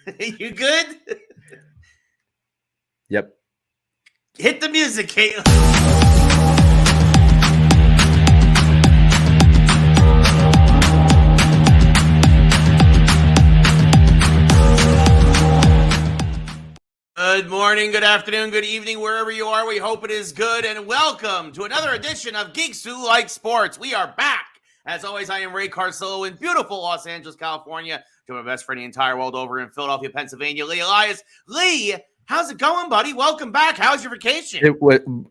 You good? Yep. Hit the music, Caitlin. Good morning, good afternoon, good evening, wherever you are. We hope it is good, and welcome to another edition of Geeks Who Like Sports. We are back. As always, I am Ray Carcillo in beautiful Los Angeles, California. To my best friend in the entire world over in Philadelphia, Pennsylvania, Lee Elias. Lee, how's it going, buddy? Welcome back. How's your vacation?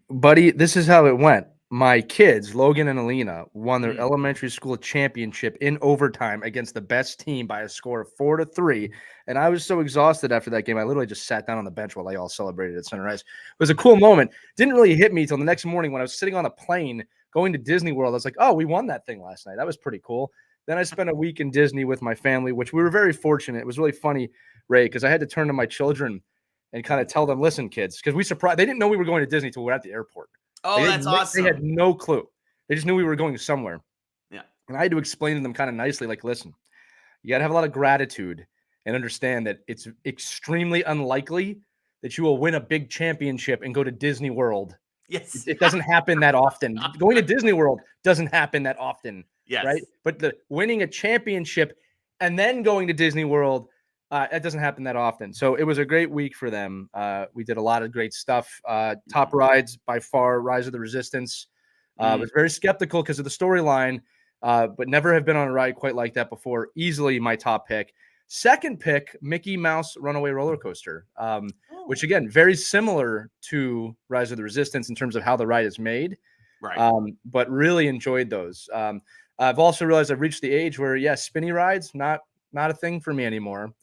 Buddy, this is how it went. My kids, Logan and Alina, won their elementary school championship in overtime against the best team by a score of 4-3. And I was so exhausted after that game, I literally just sat down on the bench while they all celebrated at sunrise. It was a cool moment. Didn't really hit me until the next morning when I was sitting on a plane going to Disney World. I was like, oh, we won that thing last night. That was pretty cool. Then I spent a week in Disney with my family, which we were very fortunate. It was really funny, Ray, because I had to turn to my children and kind of tell them, listen, kids, because they didn't know we were going to Disney until we were at the airport. Oh, that's awesome. They had no clue. They just knew we were going somewhere. Yeah. And I had to explain to them kind of nicely, like, listen, you got to have a lot of gratitude and understand that it's extremely unlikely that you will win a big championship and go to Disney World. Yes. It doesn't happen that often. Going to Disney World doesn't happen that often. Yes. Right. But the winning a championship and then going to Disney World, that doesn't happen that often. So it was a great week for them. We did a lot of great stuff. Top rides by far, Rise of the Resistance. Was very skeptical because of the storyline, but never have been on a ride quite like that before. Easily my top pick. Second pick, Mickey Mouse Runaway Roller Coaster, which again, very similar to Rise of the Resistance in terms of how the ride is made. Right. But really enjoyed those. I've also realized I've reached the age where, spinny rides, not a thing for me anymore.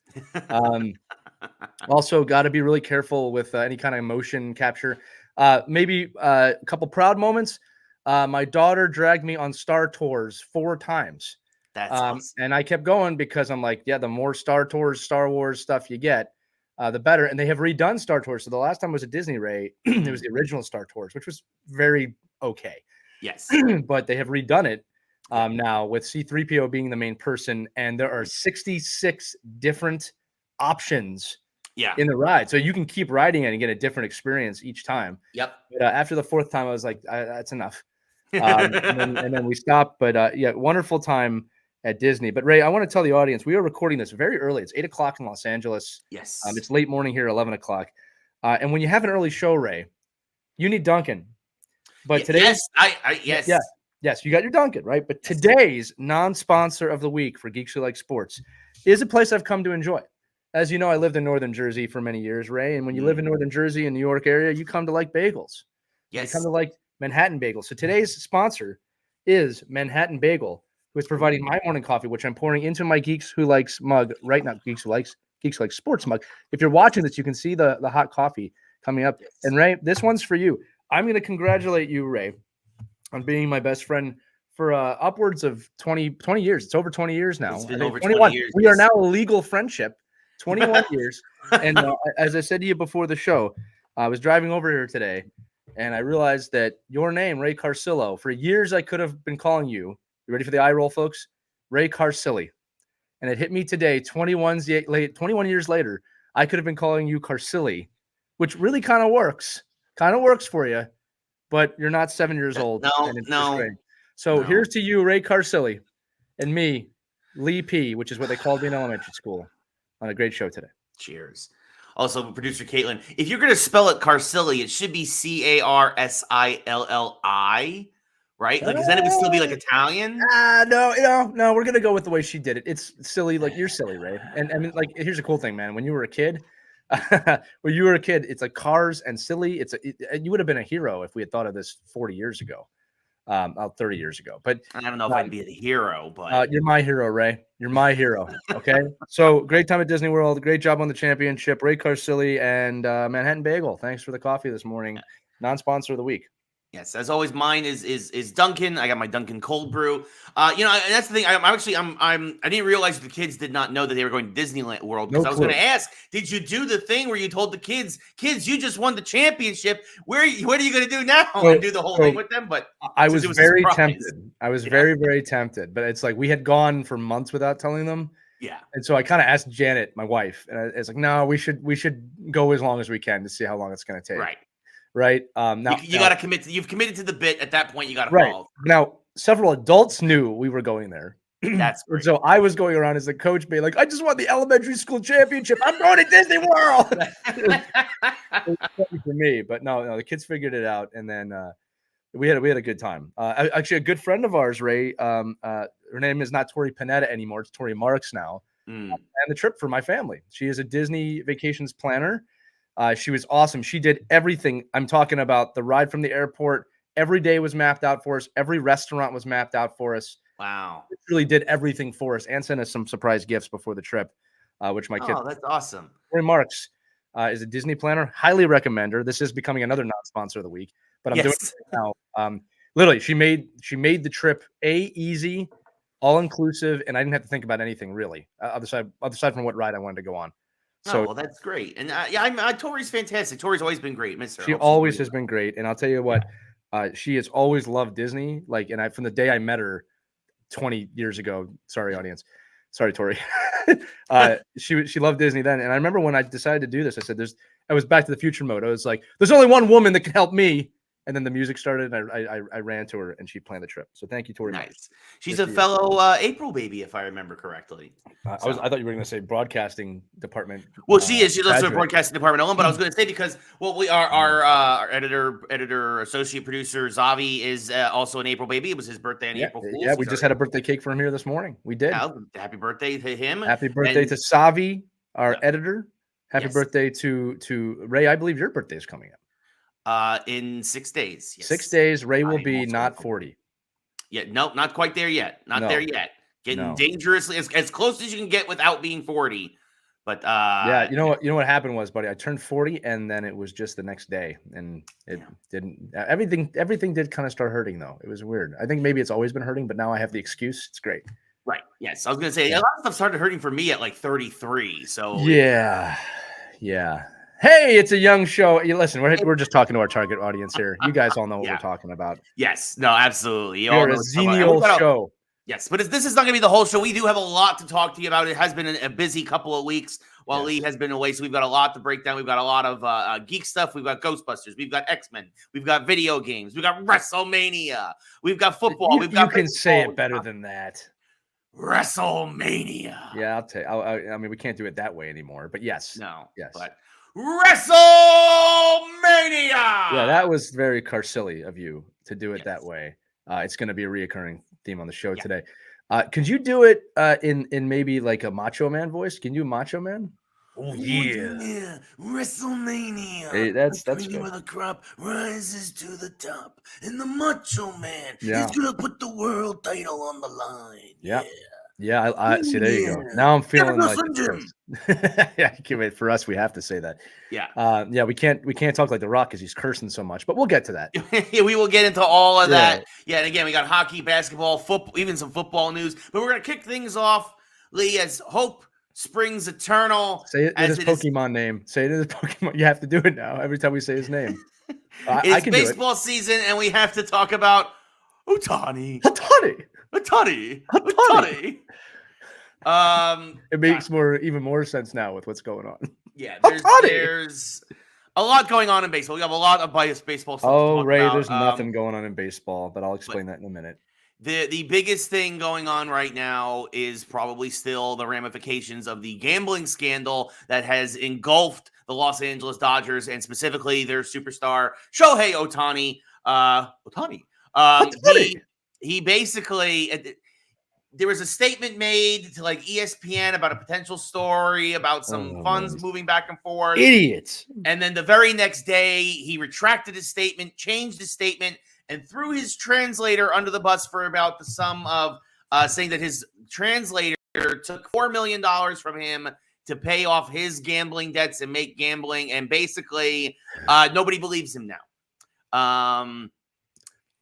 Also got to be really careful with any kind of motion capture. Maybe a couple proud moments. My daughter dragged me on Star Tours 4 times. That's awesome. And I kept going because I'm like, the more Star Tours, Star Wars stuff you get, the better. And they have redone Star Tours. So the last time I was at Disney, Ray, it was the original Star Tours, which was very okay. Yes. But they have redone it now with C-3PO being the main person. And there are 66 different options in the ride. So you can keep riding it and get a different experience each time. Yep. But after the 4th time, I was like, that's enough. And then we stopped. But wonderful time at Disney. But Ray, I want to tell the audience, we are recording this very early. It's 8 o'clock in Los Angeles. Yes. It's late morning here, 11 o'clock. And when you have an early show, Ray, you need Dunkin'. But today, yes, you got your Dunkin', right? But today's non-sponsor of the week for Geeks Who Like Sports is a place I've come to enjoy. As you know, I lived in Northern Jersey for many years, Ray. And when you live in Northern Jersey and New York area, you come to like bagels. Yes. You come to like Manhattan Bagel. So today's sponsor is Manhattan Bagel, who is providing my morning coffee, which I'm pouring into my Geeks Who Likes mug right now. Geeks Who Like Sports mug. If you're watching this, you can see the hot coffee coming up. Yes. And Ray, this one's for you. I'm going to congratulate you, Ray, on being my best friend for upwards of 20 years. It's over 20 years now. It's been over 20 years. We are now a legal friendship. 21 years. And as I said to you before the show, I was driving over here today, and I realized that your name, Ray Carcillo, for years I could have been calling you. You ready for the eye roll, folks? Ray Carcilli. And it hit me today, 21 years later, I could have been calling you Carcilli, which really kind of works. Kind of works for you, but you're not 7 years old. No. So here's to you, Ray Carcilli, and me, Lee P., which is what they called me in elementary school, on a great show today. Cheers. Also, producer Caitlin, if you're going to spell it Carcilli, it should be Carsilli, right? Because then it would still be like Italian. No, we're going to go with the way she did it. It's silly. Like, you're silly, Ray. And I mean, like, here's a cool thing, man. When you were a kid, it's like cars and silly. You would have been a hero if we had thought of this 40 years ago. 30 years ago, but I don't know if I'd be a hero, but you're my hero, Ray. You're my hero. Okay. So great time at Disney World. Great job on the championship, Ray Carcilli and Manhattan Bagel. Thanks for the coffee this morning. Non-sponsor of the week. Yes, as always, mine is Dunkin'. I got my Dunkin' cold brew. That's the thing. I didn't realize the kids did not know that they were going to Disneyland World, because I was going to ask, did you do the thing where you told the kids, you just won the championship? What are you going to do now? And do the whole thing with them? But I was very tempted. I was very, very tempted. But it's like we had gone for months without telling them. Yeah. And so I kind of asked Janet, my wife, and it's like, no, we should go as long as we can to see how long it's going to take. Right. Right. You got to commit. You've committed to the bit at that point. You got to right. follow. Now, several adults knew we were going there. That's great. So I was going around as the coach, being like, I just won the elementary school championship. I'm going to Disney World. It was funny for me, but no, the kids figured it out. And then we had a good time. Actually, a good friend of ours, Ray, her name is not Tori Panetta anymore. It's Tori Marks now. And the trip for my family. She is a Disney vacations planner. She was awesome. She did everything. I'm talking about the ride from the airport. Every day was mapped out for us. Every restaurant was mapped out for us. Wow. It really did everything for us and sent us some surprise gifts before the trip, which my kid. Oh, that's awesome. Tori Marks is a Disney planner. Highly recommend her. This is becoming another non-sponsor of the week, but I'm doing it right now. Literally, she made the trip easy, all inclusive, and I didn't have to think about anything really, other side from what ride I wanted to go on. So well, that's great. And Tori's fantastic. Tori's always been great, Mister. She always has been great, and I'll tell you what, she has always loved Disney. Like, and from the day I met her 20 years ago. Sorry, audience. Sorry, Tori. She loved Disney then, and I remember when I decided to do this, I said, I was Back to the Future mode. I was like, there's only one woman that can help me. And then the music started, and I ran to her, and she planned the trip. So thank you, Tori. Nice. She's a fellow April baby, if I remember correctly. I thought you were going to say broadcasting department. Well, she is. She lives in the broadcasting department alone. But I was going to say because our editor, associate producer Zavi is also an April baby. It was his birthday on April Fool's. Yeah, we just had a birthday cake for him here this morning. We did. Happy birthday to him. Happy birthday to Savi, our editor. Happy birthday to Ray. I believe your birthday is coming up. In 6 days. Yes. 6 days. Ray will be not 40. Yeah, no, not quite there yet. There yet. Getting dangerously as close as you can get without being 40. But yeah, you know what happened was, buddy, I turned 40 and then it was just the next day, and it didn't. Everything did kind of start hurting though. It was weird. I think maybe it's always been hurting, but now I have the excuse. It's great. Right. Yes, I was gonna say a lot of stuff started hurting for me at like 33. So yeah. Hey, it's a young show. Listen, we're just talking to our target audience here. You guys all know what we're talking about. Yes. No, absolutely. We're a Xenial show. Yes, but this is not going to be the whole show. We do have a lot to talk to you about. It has been a busy couple of weeks while Lee has been away, so we've got a lot to break down. We've got a lot of geek stuff. We've got Ghostbusters. We've got X-Men. We've got video games. We've got WrestleMania. We've got football. You can say it better than that. WrestleMania. Yeah, I'll tell you. I mean, we can't do it that way anymore, but yes. No. Yes. But WrestleMania. Yeah, that was very Carcilli of you to do it that way. It's going to be a reoccurring theme on the show today. Could you do it in maybe like a Macho Man voice? Can you Macho Man? Oh yeah, WrestleMania. Hey, that's good. Where the crop rises to the top, and the Macho Man is gonna put the world title on the line. Yeah, I see. There you go. Now I'm feeling like yeah. I can't wait. For us, we have to say that. Yeah. We can't talk like The Rock because he's cursing so much, but we'll get to that. We will get into all of that. Yeah, and again, we got hockey, basketball, football, even some football news. But we're gonna kick things off, Lee, as hope springs eternal. Say it in his Pokemon name. Say it in his Pokemon. You have to do it now every time we say his name. It's baseball season, and we have to talk about Ohtani. It makes even more sense now with what's going on. Yeah, there's a lot going on in baseball. We have a lot of baseball stuff. Oh, Ray, there's nothing going on in baseball, but I'll explain that in a minute. The biggest thing going on right now is probably still the ramifications of the gambling scandal that has engulfed the Los Angeles Dodgers and specifically their superstar Shohei Ohtani. He basically, there was a statement made to like ESPN about a potential story about some funds moving back and forth. Idiots. And then the very next day, he retracted his statement, changed his statement, and threw his translator under the bus for about the sum of saying that his translator took $4 million from him to pay off his gambling debts and make gambling. And basically, nobody believes him now.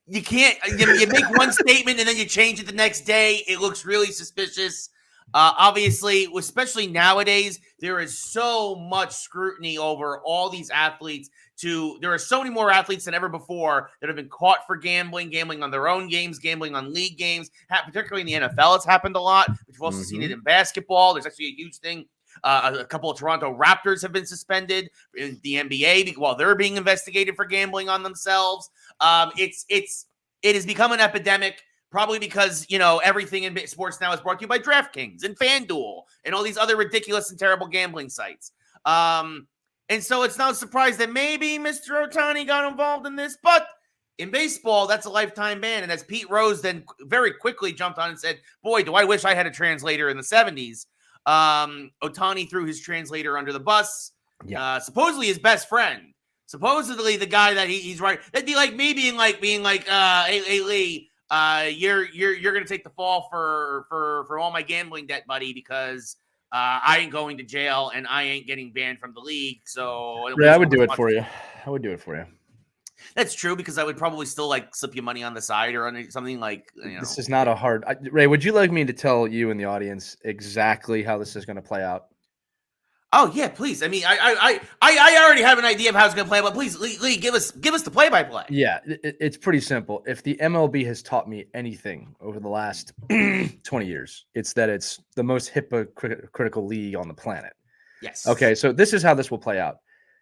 You can't, you make one statement and then you change it the next day. It looks really suspicious. Obviously, especially nowadays, there is so much scrutiny over all these athletes. There are so many more athletes than ever before that have been caught for gambling on their own games, gambling on league games. Particularly in the NFL, it's happened a lot. But you've also seen it in basketball. There's actually a huge thing. A couple of Toronto Raptors have been suspended in the NBA while they're being investigated for gambling on themselves. It has become an epidemic. Probably because, everything in sports now is brought to you by DraftKings and FanDuel and all these other ridiculous and terrible gambling sites. And so it's not a surprise that maybe Mr. Ohtani got involved in this. But in baseball, that's a lifetime ban. And as Pete Rose then very quickly jumped on and said, boy, do I wish I had a translator in the 70s. Ohtani threw his translator under the bus. Yeah. Supposedly his best friend. Supposedly the guy that he's right. That'd be like me being like, hey, Lee, you're gonna take the fall for all my gambling debt, buddy, because I ain't going to jail and I ain't getting banned from the league. So I would do it for you. That's true, because I would probably still like slip you money on the side or on something like. This is not a hard. Ray, would you like me to tell you and the audience exactly how this is going to play out? Oh yeah, please. I mean, I already have an idea of how it's going to play, but please, Lee, give us the play-by-play. Yeah, it's pretty simple. If the MLB has taught me anything over the last 20 years, it's that it's the most hypocritical league on the planet. Yes. Okay, so this is how this will play out.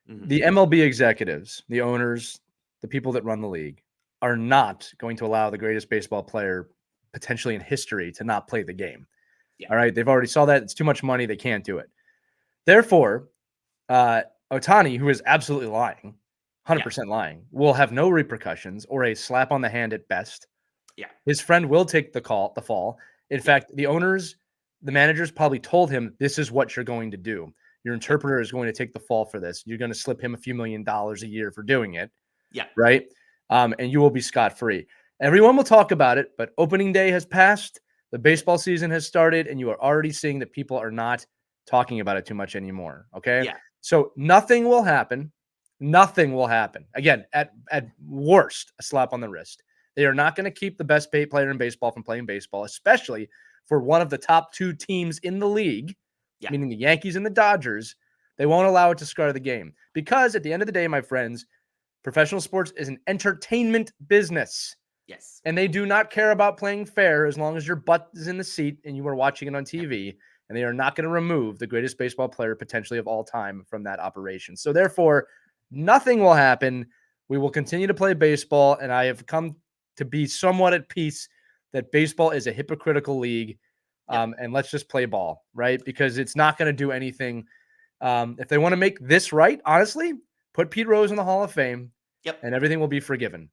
The MLB executives, the owners, the people that run the league, are not going to allow the greatest baseball player potentially in history to not play the game. Yeah. All right, they've already saw that. It's too much money. They can't do it. Therefore, Ohtani, who is absolutely lying, 100% lying, will have no repercussions or a slap on the hand at best. Yeah, his friend will take the fall. In fact, the owners, the managers probably told him, this is what you're going to do. Your interpreter is going to take the fall for this. You're going to slip him a few $1 million a year for doing it. Yeah. Right? And you will be scot-free. Everyone will talk about it, but opening day has passed. The baseball season has started, and you are already seeing that people are not talking about it too much anymore. Okay. Yeah. So nothing will happen. Nothing will happen. Again, at worst, a slap on the wrist. They are not going to keep the best paid player in baseball from playing baseball, especially for one of the top two teams in the league, meaning the Yankees and the Dodgers. They won't allow it to scar the game, because at the end of the day, my friends, professional sports is an entertainment business. Yes. And they do not care about playing fair as long as your butt is in the seat and you are watching it on TV. And they are not going to remove the greatest baseball player potentially of all time from that operation. So therefore, nothing will happen. We will continue to play baseball. And I have come to be somewhat at peace that baseball is a hypocritical league. And let's just play ball, right? Because it's not going to do anything. If they want to make this right, honestly, put Pete Rose in the Hall of Fame. Yep. And everything will be forgiven.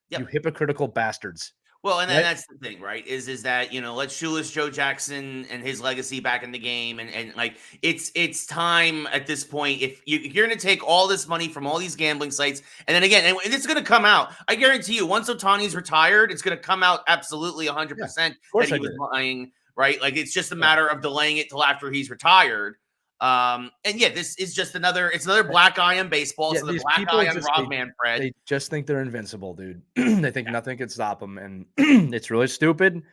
Yep. You hypocritical bastards. Well, and then that's the thing, right? Is that, let's shoeless Joe Jackson and his legacy back in the game. And like, it's time at this point. If you're going to take all this money from all these gambling sites, and then again, and it's going to come out, I guarantee you, once Ohtani's retired, it's going to come out absolutely 100% that he was lying, right? Like, it's just a matter of delaying it till after he's retired. And yeah, this is just another black eye on baseball. So the black eye on Rob Manfred. They just think they're invincible, dude. They think nothing can stop them. And it's really stupid.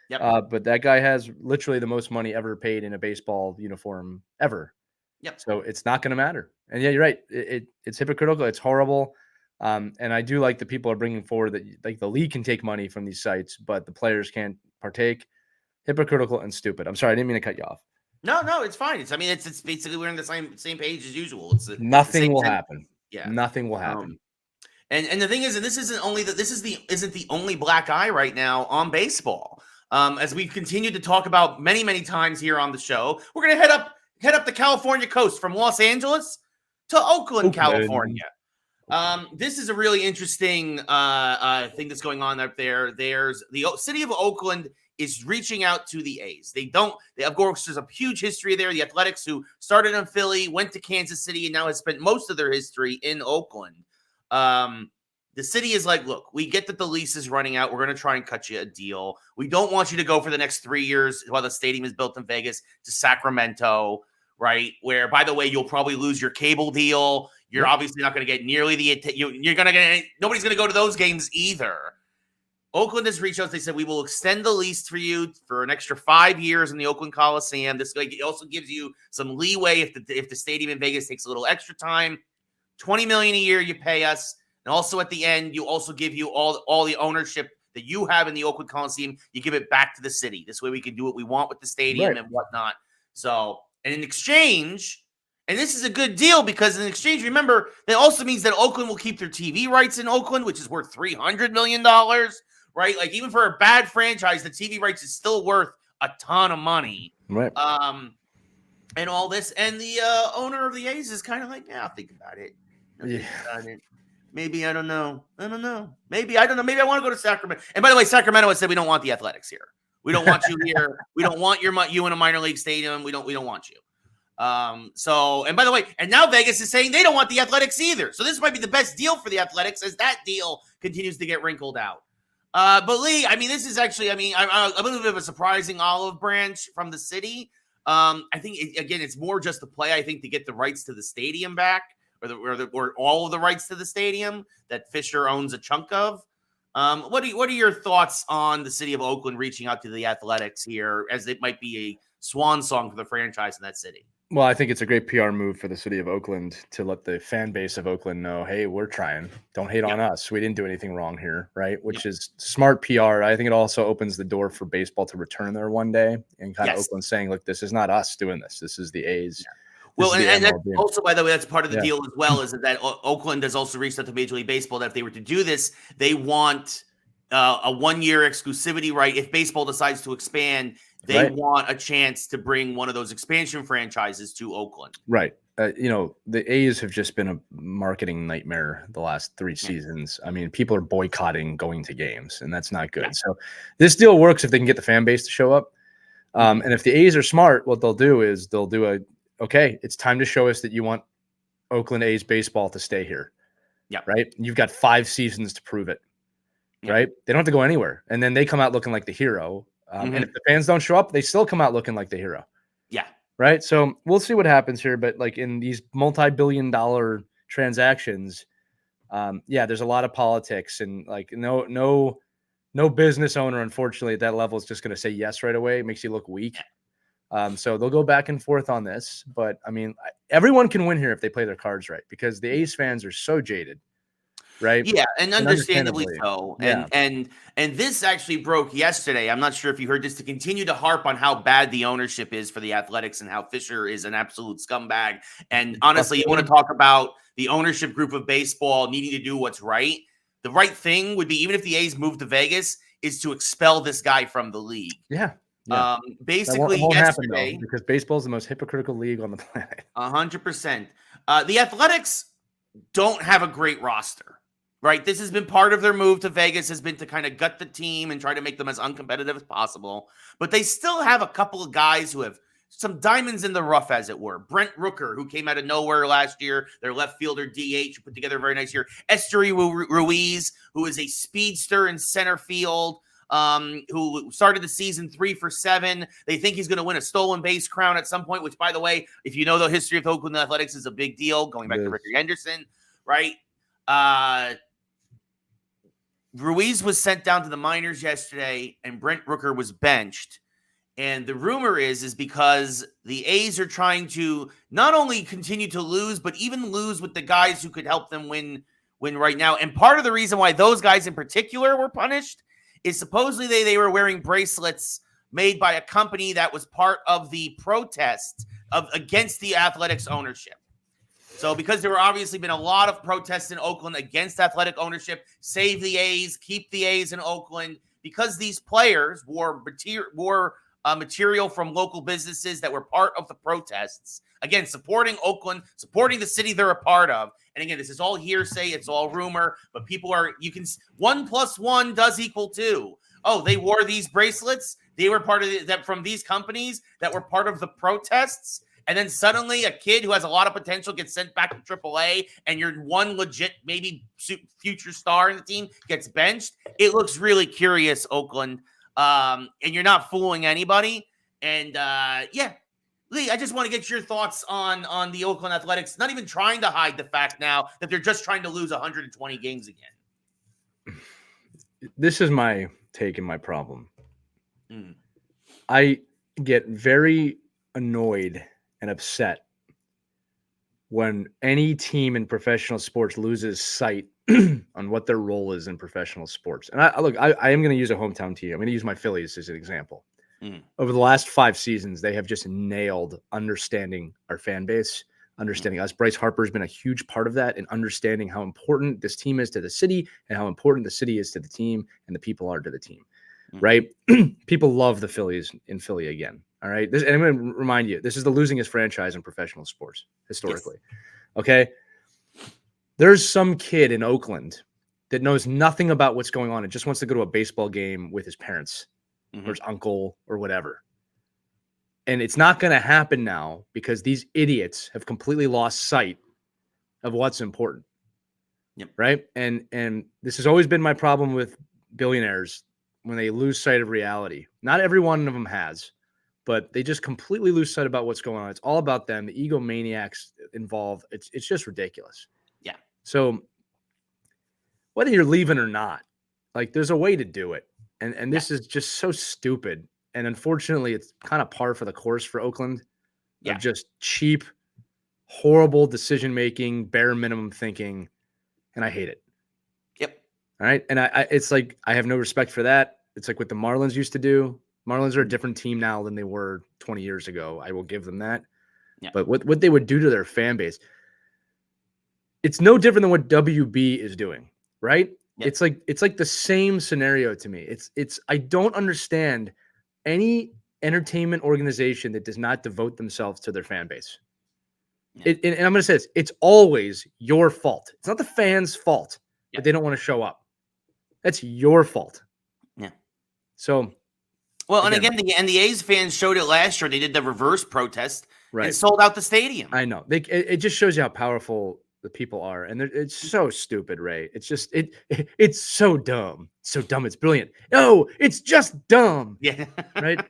Yep. But that guy has literally the most money ever paid in a baseball uniform ever. Yep. So it's not going to matter. And yeah, you're right. It's hypocritical. It's horrible. And I do like that people are bringing forward that like the league can take money from these sites, but the players can't partake. Hypocritical and stupid. I'm sorry. I didn't mean to cut you off. No, it's fine. It's basically we're on the same page as usual. Nothing will happen. Yeah, nothing will happen. And the thing is, and this isn't the only black eye right now on baseball. As we've continued to talk about many times here on the show, we're gonna head up the California coast from Los Angeles to Oakland, California. This is a really interesting thing that's going on up there. There's the city of Oakland is reaching out to the A's. Of course, there's a huge history there. The Athletics, who started in Philly, went to Kansas City, and now has spent most of their history in Oakland. The city is like, look, we get that the lease is running out. We're going to try and cut you a deal. We don't want you to go for the next 3 years while the stadium is built in Vegas to Sacramento, right? Where, by the way, you'll probably lose your cable deal. You're obviously not going to get nearly nobody's going to go to those games either. Oakland has reached out. They said, we will extend the lease for you for an extra 5 years in the Oakland Coliseum. This it also gives you some leeway if the stadium in Vegas takes a little extra time. $20 million a year you pay us. And also at the end, you also give you all the ownership that you have in the Oakland Coliseum. You give it back to the city. This way we can do what we want with the stadium and whatnot. So, and in exchange, and this is a good deal because in exchange, remember, that also means that Oakland will keep their TV rights in Oakland, which is worth $300 million, right? Like even for a bad franchise, the TV rights is still worth a ton of money. Right. And all this. And the owner of the A's is kind of like, yeah, I'll think about it. Maybe I don't know. Maybe I don't know. Maybe I want to go to Sacramento. And by the way, Sacramento has said we don't want the Athletics here. We don't want you here. We don't want you in a minor league stadium. We don't want you. So, and by the way, and now Vegas is saying they don't want the Athletics either. So this might be the best deal for the Athletics as that deal continues to get wrinkled out. But Lee, I mean, this is actually, I'm a little bit of a surprising olive branch from the city. I think it's more just the play. I think to get the rights to the stadium back, or all of the rights to the stadium that Fisher owns a chunk of. What are your thoughts on the city of Oakland reaching out to the Athletics here, as it might be a swan song for the franchise in that city? Well, I think it's a great PR move for the city of Oakland to let the fan base of Oakland know, hey, we're trying. Don't hate on us. We didn't do anything wrong here, right? Which is smart PR. I think it also opens the door for baseball to return there one day and kind of Oakland saying, look, this is not us doing this. This is the A's. Yeah. Well, and that's also, by the way, that's part of the deal as well, is that Oakland has also reached out to Major League Baseball that if they were to do this, they want a 1-year exclusivity right. If baseball decides to expand, they want a chance to bring one of those expansion franchises to Oakland. Right. The A's have just been a marketing nightmare the last 3 seasons. I mean, people are boycotting going to games, and that's not good. Yeah. So this deal works if they can get the fan base to show up. And if the A's are smart, what they'll do is they'll do okay, it's time to show us that you want Oakland A's baseball to stay here. Yeah. Right. You've got 5 seasons to prove it. Yeah. Right. They don't have to go anywhere. And then they come out looking like the hero. And if the fans don't show up, they still come out looking like the hero. Yeah. Right. So we'll see what happens here. But like in these multi-billion-dollar transactions, there's a lot of politics, and like no business owner, unfortunately, at that level is just going to say yes right away. It makes you look weak. So they'll go back and forth on this. But I mean, everyone can win here if they play their cards right, because the A's fans are so jaded. Right. Yeah, and understandably so. And this actually broke yesterday. I'm not sure if you heard, just to continue to harp on how bad the ownership is for the Athletics and how Fisher is an absolute scumbag. And honestly, you want to talk about the ownership group of baseball needing to do what's right. The right thing would be, even if the A's moved to Vegas, is to expel this guy from the league. Yeah. Basically, that won't yesterday, happen, though, because baseball is the most hypocritical league on the planet. 100%. The Athletics don't have a great roster. Right. This has been part of their move to Vegas, has been to kind of gut the team and try to make them as uncompetitive as possible. But they still have a couple of guys who have some diamonds in the rough, as it were. Brent Rooker, who came out of nowhere last year, their left fielder DH, who put together a very nice year. Esteury Ruiz, who is a speedster in center field, who started the season 3 for 7. They think he's going to win a stolen base crown at some point, which, by the way, if you know the history of the Oakland Athletics, is a big deal, going back to Ricky Henderson, right? Ruiz was sent down to the minors yesterday, and Brent Rooker was benched. And the rumor is because the A's are trying to not only continue to lose, but even lose with the guys who could help them win right now. And part of the reason why those guys in particular were punished is supposedly they were wearing bracelets made by a company that was part of the protest against the Athletics ownership. So because there were obviously been a lot of protests in Oakland against athletic ownership, save the A's, keep the A's in Oakland, because these players wore material from local businesses that were part of the protests. Again, supporting Oakland, supporting the city they're a part of. And again, this is all hearsay, it's all rumor, but 1 + 1 does equal 2. Oh, they wore these bracelets. They were part of that from these companies that were part of the protests. And then suddenly a kid who has a lot of potential gets sent back to AAA, and your one legit, maybe future star in the team gets benched. It looks really curious, Oakland. And you're not fooling anybody. And Lee, I just want to get your thoughts on the Oakland Athletics, not even trying to hide the fact now that they're just trying to lose 120 games again. this is my take and my problem. Mm. I get very annoyed and upset when any team in professional sports loses sight on what their role is in professional sports. And I am going to use a hometown team. I'm going to use my Phillies as an example. Mm. Over the last 5 seasons, they have just nailed understanding our fan base, understanding us. Bryce Harper has been a huge part of that and understanding how important this team is to the city and how important the city is to the team and the people are to the team, right? People love the Phillies in Philly again. All right. And I'm going to remind you, this is the losingest franchise in professional sports historically. Yes. Okay. There's some kid in Oakland that knows nothing about what's going on and just wants to go to a baseball game with his parents or his uncle or whatever. And it's not going to happen now because these idiots have completely lost sight of what's important. Yep. Right. And this has always been my problem with billionaires when they lose sight of reality. Not every one of them has, but they just completely lose sight about what's going on. It's all about them, the egomaniacs involved. It's just ridiculous. Yeah. So whether you're leaving or not, like there's a way to do it. And this is just so stupid. And unfortunately, it's kind of par for the course for Oakland of just cheap, horrible decision-making, bare minimum thinking. And I hate it. Yep. All right. And it's like, I have no respect for that. It's like what the Marlins used to do. Marlins are a different team now than they were 20 years ago. I will give them that. Yeah. But what they would do to their fan base, it's no different than what WB is doing, right? Yep. It's like the same scenario to me. I don't understand any entertainment organization that does not devote themselves to their fan base. Yeah. And I'm going to say this, it's always your fault. It's not the fans' fault that they don't want to show up. That's your fault. Yeah. So, well, and again, the A's fans showed it last year. They did the reverse protest and sold out the stadium. I know. It just shows you how powerful the people are, and it's so stupid, Ray. It's just it's so dumb, so dumb. It's brilliant. No, it's just dumb. Yeah. Right.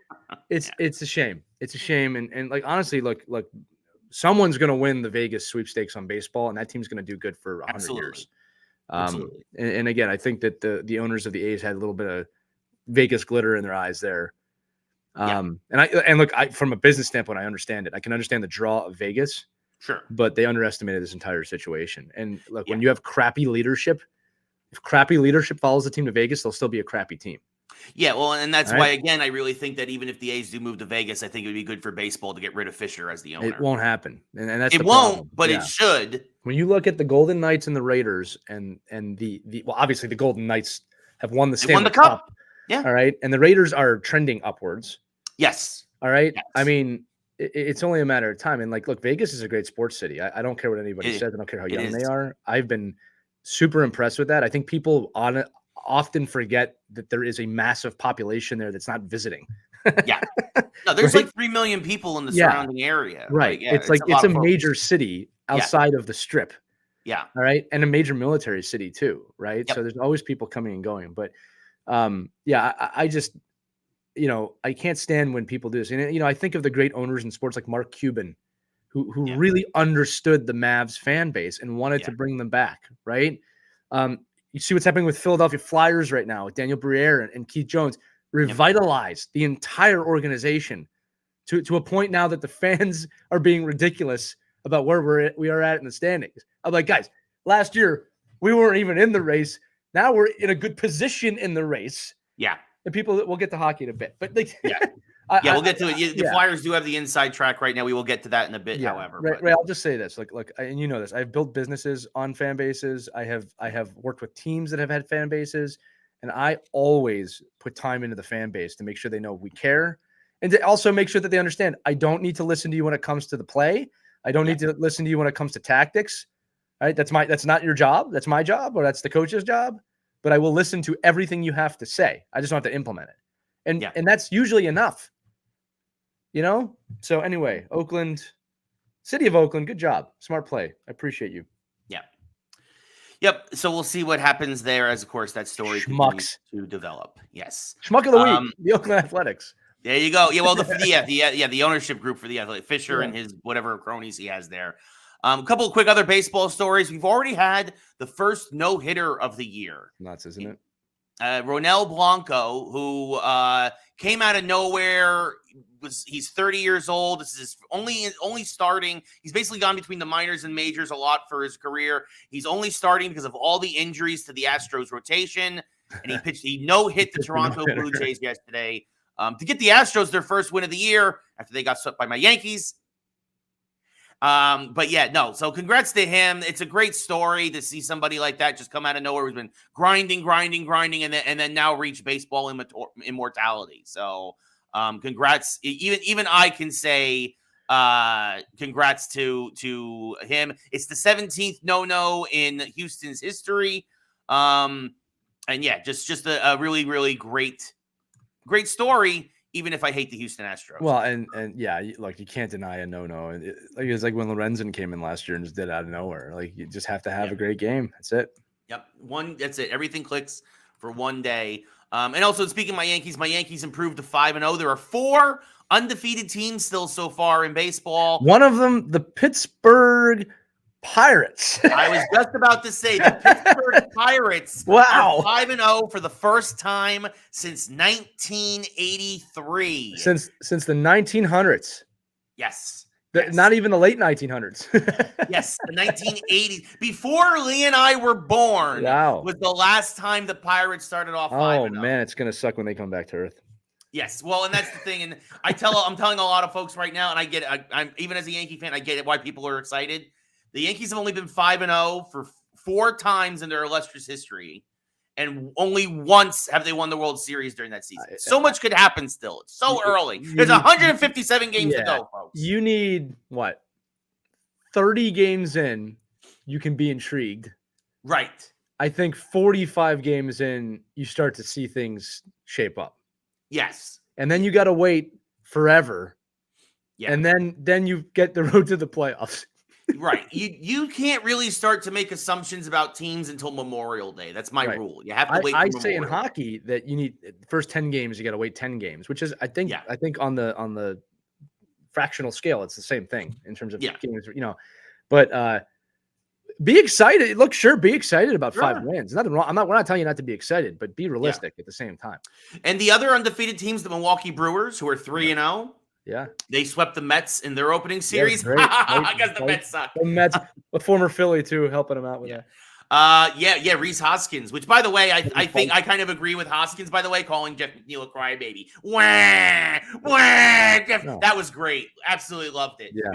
It's a shame. It's a shame, and like honestly, look, someone's gonna win the Vegas sweepstakes on baseball, and that team's gonna do good for 100 years. Absolutely. And again, I think that the owners of the A's had a little bit of Vegas glitter in their eyes there. And look, from a business standpoint, I understand it. I can understand the draw of Vegas. Sure. But they underestimated this entire situation. And look, when you have crappy leadership, if crappy leadership follows the team to Vegas, they'll still be a crappy team. Yeah, well, and that's why, again, I really think that even if the A's do move to Vegas, I think it would be good for baseball to get rid of Fisher as the owner. It won't happen. And that's it won't, but it should. When you look at the Golden Knights and the Raiders and the well, obviously the Golden Knights have won the Stanley Cup. Yeah. All right. And the Raiders are trending upwards. Yes. All right. Yes. I mean, it's only a matter of time. And look, Vegas is a great sports city. I don't care what anybody says. I don't care how young they are. I've been super impressed with that. I think people often forget that there is a massive population there that's not visiting. Yeah. No, there's like 3 million people in the surrounding area. Right. It's a major city outside of the Strip. Yeah. All right. And a major military city too. Right. Yep. So there's always people coming and going. But I just, I can't stand when people do this. And, I think of the great owners in sports like Mark Cuban, who really understood the Mavs fan base and wanted to bring them back, right? You see what's happening with Philadelphia Flyers right now with Daniel Briere and Keith Jones, revitalized the entire organization to a point now that the fans are being ridiculous about where we are at in the standings. I'm like, guys, last year we weren't even in the race. Now we're in a good position in the race. Yeah. And people will get to hockey in a bit, but we'll get to it. The Flyers do have the inside track right now. We will get to that in a bit, however. Right. I'll just say this, and you know this. I've built businesses on fan bases. I have worked with teams that have had fan bases, and I always put time into the fan base to make sure they know we care, and to also make sure that they understand. I don't need to listen to you when it comes to the play. I don't need to listen to you when it comes to tactics. Right? That's not your job. That's my job, or that's the coach's job. But I will listen to everything you have to say. I just don't have to implement it. And that's usually enough. So anyway, City of Oakland, good job. Smart play. I appreciate you. Yeah. Yep. So we'll see what happens there as, of course, that story continues to develop. Yes. Schmuck of the week, the Oakland Athletics. There you go. Yeah, well, the ownership group for the Athletic, Fisher and his whatever cronies he has there. A couple of quick other baseball stories. We've already had the first no-hitter of the year. Nuts, isn't it? Ronel Blanco, who came out of nowhere. He's 30 years old. This is his only starting. He's basically gone between the minors and majors a lot for his career. He's only starting because of all the injuries to the Astros rotation. And he pitched. He no-hit the Toronto Blue Jays yesterday to get the Astros their first win of the year after they got swept by my Yankees. But yeah, no. So congrats to him. It's a great story to see somebody like that just come out of nowhere who's been grinding, and then now reach baseball immortality. So congrats. Even I can say congrats to him. It's the 17th no in Houston's history. And yeah, just a really, really great story. Even if I hate the Houston Astros. Well, and yeah, like you can't deny a no. And it's like when Lorenzen came in last year and just did it out of nowhere. Like you just have to have a great game. That's it. Yep. That's it. Everything clicks for one day. And also speaking of my Yankees improved to 5-0. There are 4 undefeated teams still so far in baseball. One of them, the Pittsburgh Pirates. I was just about to say the Pittsburgh Pirates wow. are 5-0 for the first time since 1983. Since the 1900s. Yes. Not even the late 1900s. Yes, the 1980s. Before Lee and I were born was the last time the Pirates started off 5-0. Oh, man, it's going to suck when they come back to earth. Yes, well, and that's the thing. And I'm telling a lot of folks right now, and I get it. I'm even as a Yankee fan, I get it why people are excited. The Yankees have only been 5-0 for 4 times in their illustrious history, and only once have they won the World Series during that season. So much could happen still. It's so early. There's 157 games to go, folks. You need, 30 games in, you can be intrigued. Right. I think 45 games in, you start to see things shape up. Yes. And then you got to wait forever. Yeah. And then you get the road to the playoffs. Right. You can't really start to make assumptions about teams until Memorial Day. That's my rule. You have to wait for I Memorial say in Day. hockey that you need the first 10 games, you got to wait 10 games, which is I think on the fractional scale, it's the same thing in terms of games, but be excited. Look, be excited about 5 wins. Nothing wrong. We're not telling you not to be excited, but be realistic at the same time. And the other undefeated teams, the Milwaukee Brewers, who are 3-0. Yeah. They swept the Mets in their opening series. Because the Mets suck. The Mets, a former Philly too, helping them out with that. Reese Hoskins, which by the way, I think I kind of agree with Hoskins, by the way, calling Jeff McNeil a crybaby. Jeff, that was great. Absolutely loved it. Yeah,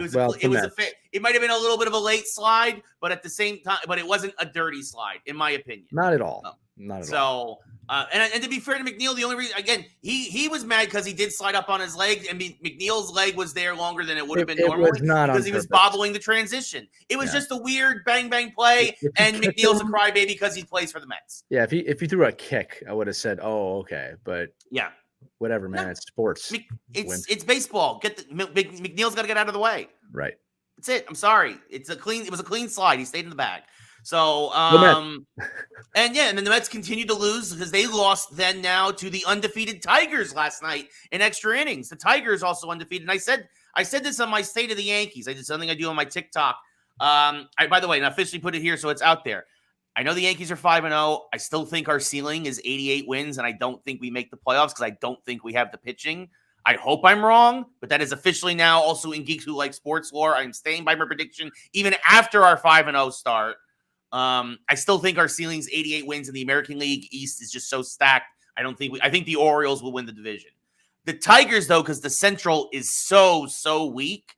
it might have been a little bit of a late slide, but at the same time, but it wasn't a dirty slide, in my opinion. Not at all. No. Not at all. And to be fair to McNeil, the only reason, again, he was mad because he did slide up on his leg. I mean, McNeil's leg was there longer than it would have been normally because he was bobbling the transition. It was just a weird bang play, and McNeil's a crybaby because he plays for the Mets. Yeah, if he threw a kick, I would have said, "Oh, okay," but whatever, man. It's sports. It's baseball. McNeil's got to get out of the way. Right. That's it. I'm sorry. It was a clean slide. He stayed in the bag. So, and then the Mets continued to lose because they lost now to the undefeated Tigers last night in extra innings. The Tigers also undefeated. And I said this on my State of the Yankees. I did something I do on my TikTok. By the way, and I officially put it here so it's out there. I know the Yankees are 5-0. I still think our ceiling is 88 wins, and I don't think we make the playoffs because I don't think we have the pitching. I hope I'm wrong, but that is officially now also in Geeks Who Like Sports lore. I'm staying by my prediction even after our 5-0 start. I still think our ceiling's 88 wins, and the American League East is just so stacked. I think the Orioles will win the division. The Tigers, though, because the Central is so weak,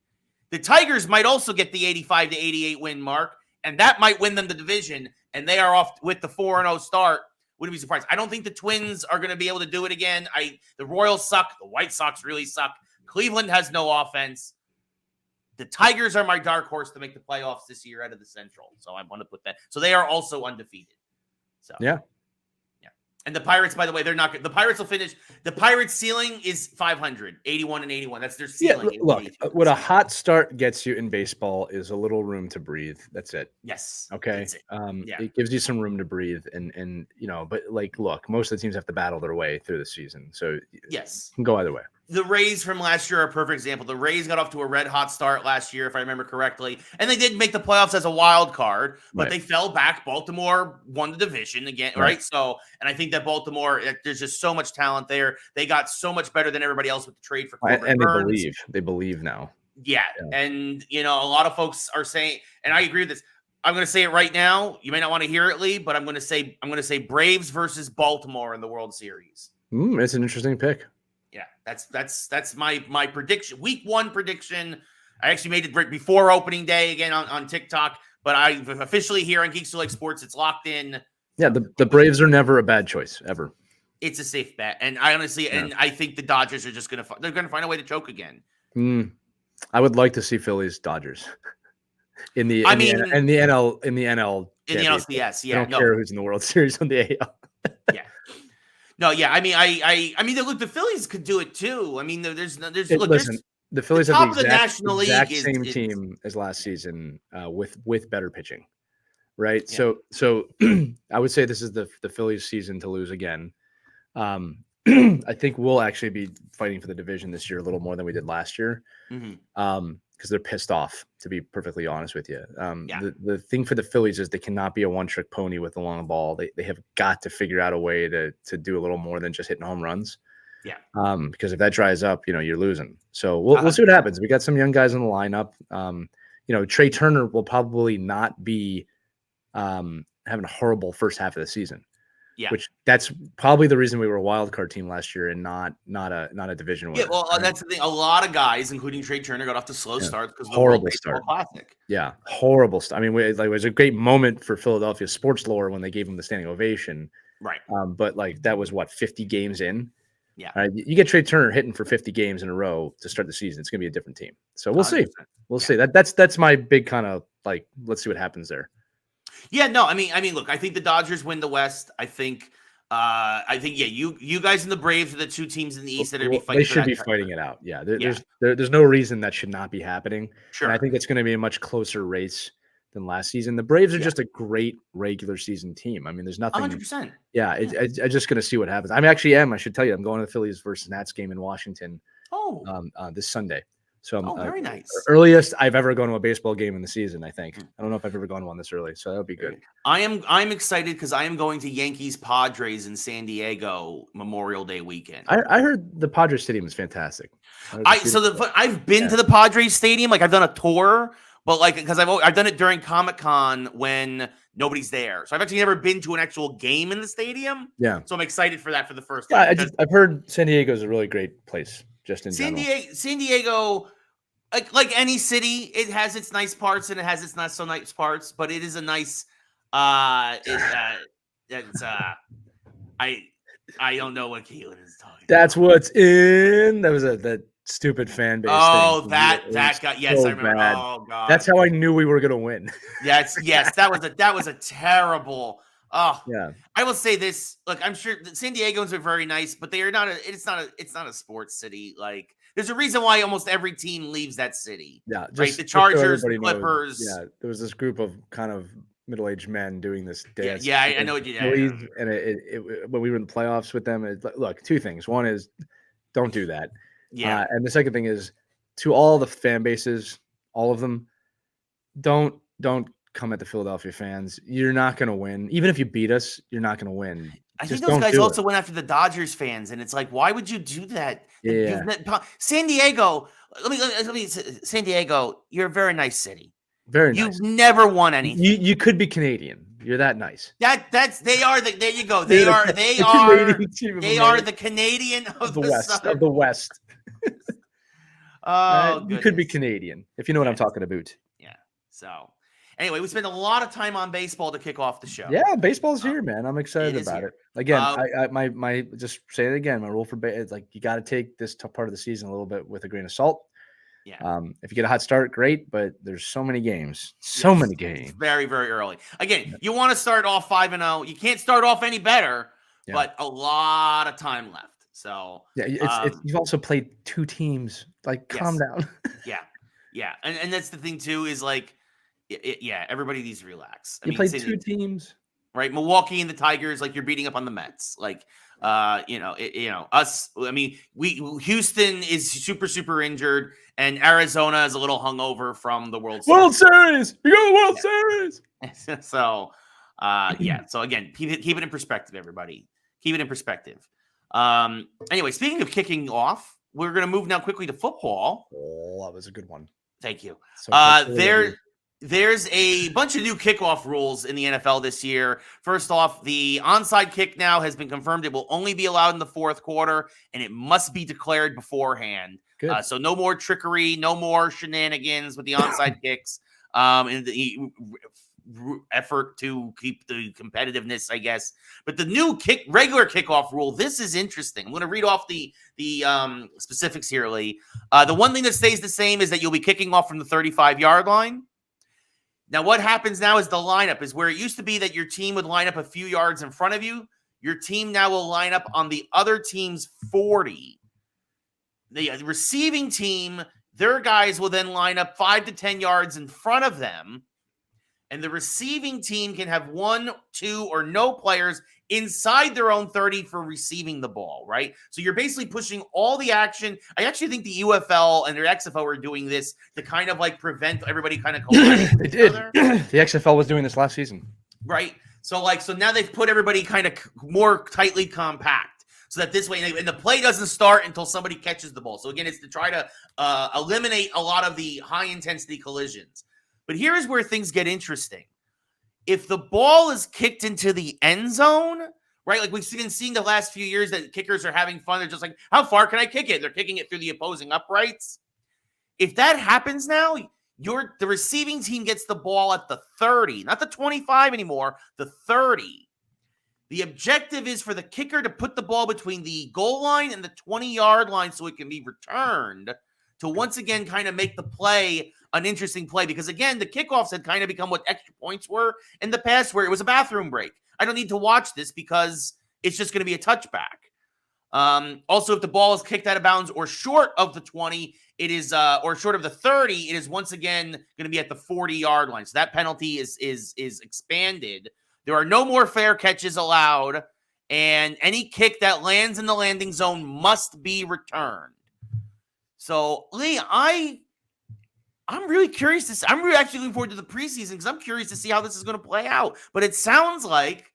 the Tigers might also get the 85 to 88 win mark, and that might win them the division, and they are off with the 4-0 start. Wouldn't be surprised. I don't think the Twins are going to be able to do it again. The Royals suck. The White Sox really suck. Cleveland has no offense. The Tigers are my dark horse to make the playoffs this year out of the Central. So I want to put that. So they are also undefeated. So yeah. And the Pirates, by the way, they're not good. The Pirates will finish. The Pirates' ceiling is 500, 81-81. That's their ceiling. Yeah, look, what a hot start gets you in baseball is a little room to breathe. That's it. Yes. Okay. It gives you some room to breathe, and but look, most of the teams have to battle their way through the season. So yes, it can go either way. The Rays from last year are a perfect example. The Rays got off to a red hot start last year, if I remember correctly, and they did make the playoffs as a wild card, but Right. they fell back. Baltimore won the division again, right? So, and I think that Baltimore, there's just so much talent there. They got so much better than everybody else with the trade for Corbin And Burns. they believe now. Yeah. And a lot of folks are saying, and I agree with this. I'm going to say it right now. You may not want to hear it, Lee, but I'm going to say Braves versus Baltimore in the World Series. It's an interesting pick. Yeah, that's my prediction. Week 1 prediction. I actually made it right before opening day again on TikTok, but I officially here on Geeks Who Like Sports. It's locked in. Yeah, the Braves are never a bad choice ever. It's a safe bet, and I honestly, and I think the Dodgers are just gonna find a way to choke again. I would like to see Phillies Dodgers in the NL NLCS. Yeah, I don't care who's in the World Series on the AL. Yeah. No, yeah. I mean, look, the Phillies could do it too. I mean, the Phillies have the National League same team as last season with better pitching, right? Yeah. So I would say this is the Phillies' season to lose again. I think we'll actually be fighting for the division this year a little more than we did last year, because they're pissed off, to be perfectly honest with you. The thing for the Phillies is they cannot be a one-trick pony with the long ball. They have got to figure out a way to do a little more than just hitting home runs. Yeah. Because if that dries up, you're losing. So we'll see what happens. We got some young guys in the lineup. Trey Turner will probably not be having a horrible first half of the season. Yeah, which that's probably the reason we were a wild card team last year and not a division winner. Yeah, well, that's the thing. A lot of guys, including Trey Turner, got off to slow starts because the horrible start. Classic. Yeah, horrible start. I mean, it was a great moment for Philadelphia sports lore when they gave him the standing ovation. Right. But that was 50 games in. Yeah. You get Trey Turner hitting for 50 games in a row to start the season. It's going to be a different team. So we'll 100%. See. We'll see. That's my big kind of let's see what happens there. Yeah. No. I mean, look. I think the Dodgers win the West. I think. You guys and the Braves are the two teams in the East that are fighting. They should be fighting it out. Yeah, there's no reason that should not be happening. Sure, and I think it's going to be a much closer race than last season. The Braves are just a great regular season team. I mean, there's nothing. 100%. Yeah, I'm just going to see what happens. I should tell you, I'm going to the Phillies versus Nats game in Washington. This Sunday. So very nice. Earliest I've ever gone to a baseball game in the season, I think. I don't know if I've ever gone to one this early, so that'll be good. I'm excited because I am going to Yankees Padres in San Diego Memorial Day weekend. I heard the Padres Stadium is fantastic. I've been to the Padres Stadium, I've done a tour, but because I've done it during Comic-Con when nobody's there. So I've actually never been to an actual game in the stadium. Yeah. So I'm excited for that for the first time. I've heard San Diego is a really great place. Just in San general. Diego, like any city, it has its nice parts and it has its not so nice parts, but it is a nice. I don't know what Keelan is talking. That's about. What's in. That was that stupid fan base. Oh, thing. that guy. Yes, so I remember. Bad. Oh God. That's how I knew we were gonna win. Yes. That was a terrible. Oh yeah. I will say this. Look, I'm sure the San Diegans are very nice, but they are not. It's not a sports city. There's a reason why almost every team leaves that city. Yeah, right. The Chargers, the Clippers. Yeah, there was this group of kind of middle-aged men doing this dance. Yeah, I know what you did. And it when we were in the playoffs with them, look, two things. One is don't do that. Yeah, and the second thing is to all the fan bases, all of them, don't come at the Philadelphia fans. You're not going to win. Even if you beat us, you're not going to win. I think those guys also went after the Dodgers fans, and it's why would you do that? Yeah. San Diego, let me San Diego, you're a very nice city. Very nice. You've never won anything. You could be Canadian. You're that nice. There you go. They are the Canadian of the West. Of the West. Oh, you could be Canadian if you know what I'm talking about. Yeah. So anyway, we spent a lot of time on baseball to kick off the show. Yeah, baseball's here, man. I'm excited about it. Again, my just say it again. My rule for is you got to take this part of the season a little bit with a grain of salt. Yeah. If you get a hot start, great. But there's so many games. Many games. It's very, very early. Again, you want to start off 5-0. You can't start off any better, but a lot of time left. So you've also played two teams. Calm down. Yeah. And that's the thing too. Is everybody needs to relax. You played two teams. right? Milwaukee and the Tigers, like you're beating up on the Mets. Like, us. I mean, Houston is super injured, and Arizona is a little hungover from the World Series. We go World Series. So, So again, keep it in perspective, everybody. Keep it in perspective. Anyway, speaking of kicking off, we're going to move now quickly to football. Oh, that was a good one. Thank you. So there's a bunch of new kickoff rules in the NFL this year. First off, the onside kick now has been confirmed. It will only be allowed in the fourth quarter, and it must be declared beforehand. So no more trickery, no more shenanigans with the onside kicks. And the effort to keep the competitiveness, I guess. But the new regular kickoff rule, this is interesting. I'm going to read off the specifics here, Lee. The one thing that stays the same is that you'll be kicking off from the 35-yard line. Now, what happens now is the lineup is where it used to be that your team would line up a few yards in front of you. Your team now will line up on the other team's 40. The receiving team, their guys will then line up 5 to 10 yards in front of them. And the receiving team can have 1, 2, or no players inside their own 30 for receiving the ball, right? So you're basically pushing all the action. I actually think the UFL and their XFL were doing this to kind of like prevent everybody kind of colliding with each other. The XFL was doing this last season. Right. So now they've put everybody kind of more tightly compact so that this way, and the play doesn't start until somebody catches the ball. So again, it's to try to eliminate a lot of the high intensity collisions. But here is where things get interesting. If the ball is kicked into the end zone, right? Like we've been seeing the last few years that kickers are having fun. They're just like, how far can I kick it? They're kicking it through the opposing uprights. If that happens now, the receiving team gets the ball at the 30, not the 25 anymore, the 30. The objective is for the kicker to put the ball between the goal line and the 20-yard line so it can be returned to once again kind of make the play an interesting play. Because again, the kickoffs had kind of become what extra points were in the past, where it was a bathroom break. I don't need to watch this because it's just going to be a touchback. Also, if the ball is kicked out of bounds or short of the 20, it is or short of the 30, it is once again going to be at the 40-yard line. So that penalty is expanded. There are no more fair catches allowed, and any kick that lands in the landing zone must be returned. So, Lee, I'm really curious to see. I'm really actually looking forward to the preseason because I'm curious to see how this is going to play out. But it sounds like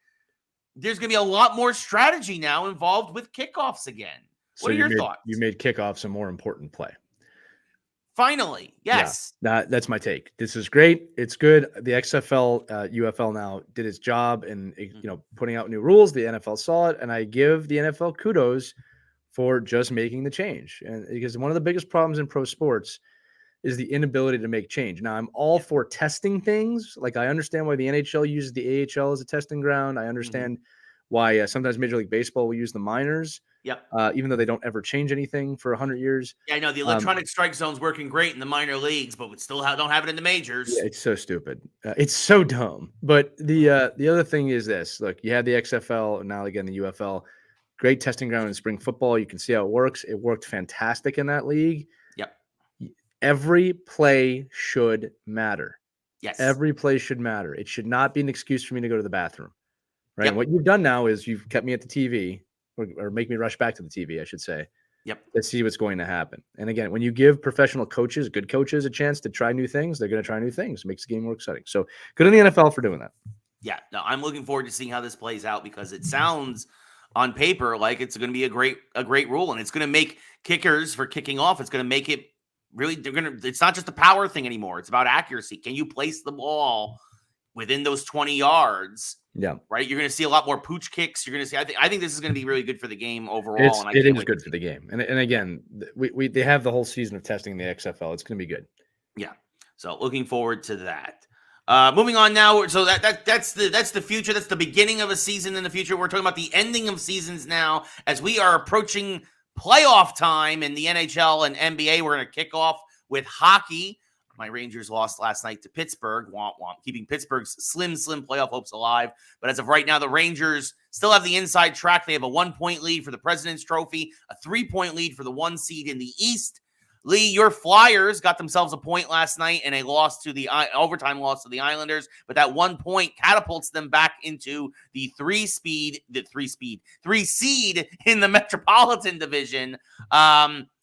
there's going to be a lot more strategy now involved with kickoffs again. What are your thoughts? You made kickoffs a more important play. Finally, yes. Yeah, that's my take. This is great. It's good. The XFL, UFL now did its job in putting out new rules. The NFL saw it, and I give the NFL kudos for just making the change. And because one of the biggest problems in pro sports is the inability to make change. Now, I'm all for testing things. Like, I understand why the NHL uses the AHL as a testing ground. I understand why sometimes Major League Baseball will use the minors. Yep. Even though they don't ever change anything for 100 years. Yeah, I know the electronic strike zone's working great in the minor leagues, but we still don't have it in the majors. Yeah, it's so stupid. It's so dumb. But the other thing is this. Look, you had the XFL and now again the UFL. Great testing ground in spring football. You can see how it works. It worked fantastic in that league. Yep. Every play should matter. Yes. Every play should matter. It should not be an excuse for me to go to the bathroom. Right. Yep. And what you've done now is you've kept me at the TV. Or make me rush back to the TV, I should say. Yep. To see what's going to happen. And again, when you give professional coaches, good coaches, a chance to try new things, they're going to try new things. It makes the game more exciting. So good on the NFL for doing that. Yeah. No, I'm looking forward to seeing how this plays out because it sounds on paper like it's going to be a great rule, and it's going to make kickers for kicking off. It's going to make it really. It's not just a power thing anymore. It's about accuracy. Can you place the ball within those 20 yards? Yeah. Right. You're going to see a lot more pooch kicks. You're going to see. I think this is going to be really good for the game overall. It is good for the game. And again, they have the whole season of testing the XFL. It's going to be good. Yeah. So looking forward to that. Moving on now. So that's the future. That's the beginning of a season in the future. We're talking about the ending of seasons now as we are approaching playoff time in the NHL and NBA. We're going to kick off with hockey. My Rangers lost last night to Pittsburgh, keeping Pittsburgh's slim playoff hopes alive. But as of right now, the Rangers still have the inside track. They have a 1-point lead for the President's Trophy, a 3-point lead for the 1 seed in the East. Lee, your Flyers got themselves a point last night and a loss to the overtime loss to the Islanders, but that 1 point catapults them back into the three seed in the Metropolitan Division.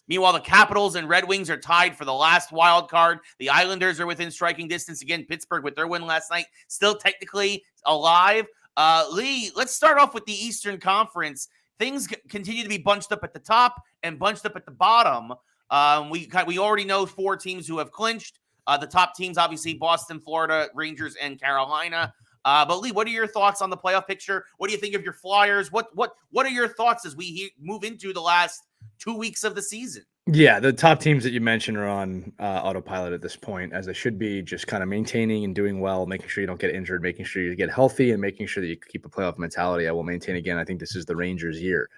Meanwhile, the Capitals and Red Wings are tied for the last wild card. The Islanders are within striking distance. Again, Pittsburgh with their win last night, still technically alive. Lee, let's start off with the Eastern Conference. Things continue to be bunched up at the top and bunched up at the bottom. We already know 4 teams who have clinched. The top teams, obviously, Boston, Florida, Rangers, and Carolina. But Lee, what are your thoughts on the playoff picture? What do you think of your Flyers? What are your thoughts as we move into the last 2 weeks of the season? Yeah, the top teams that you mentioned are on autopilot at this point, as they should be, just kind of maintaining and doing well, making sure you don't get injured, making sure you get healthy, and making sure that you keep a playoff mentality. I will maintain again. I think this is the Rangers' year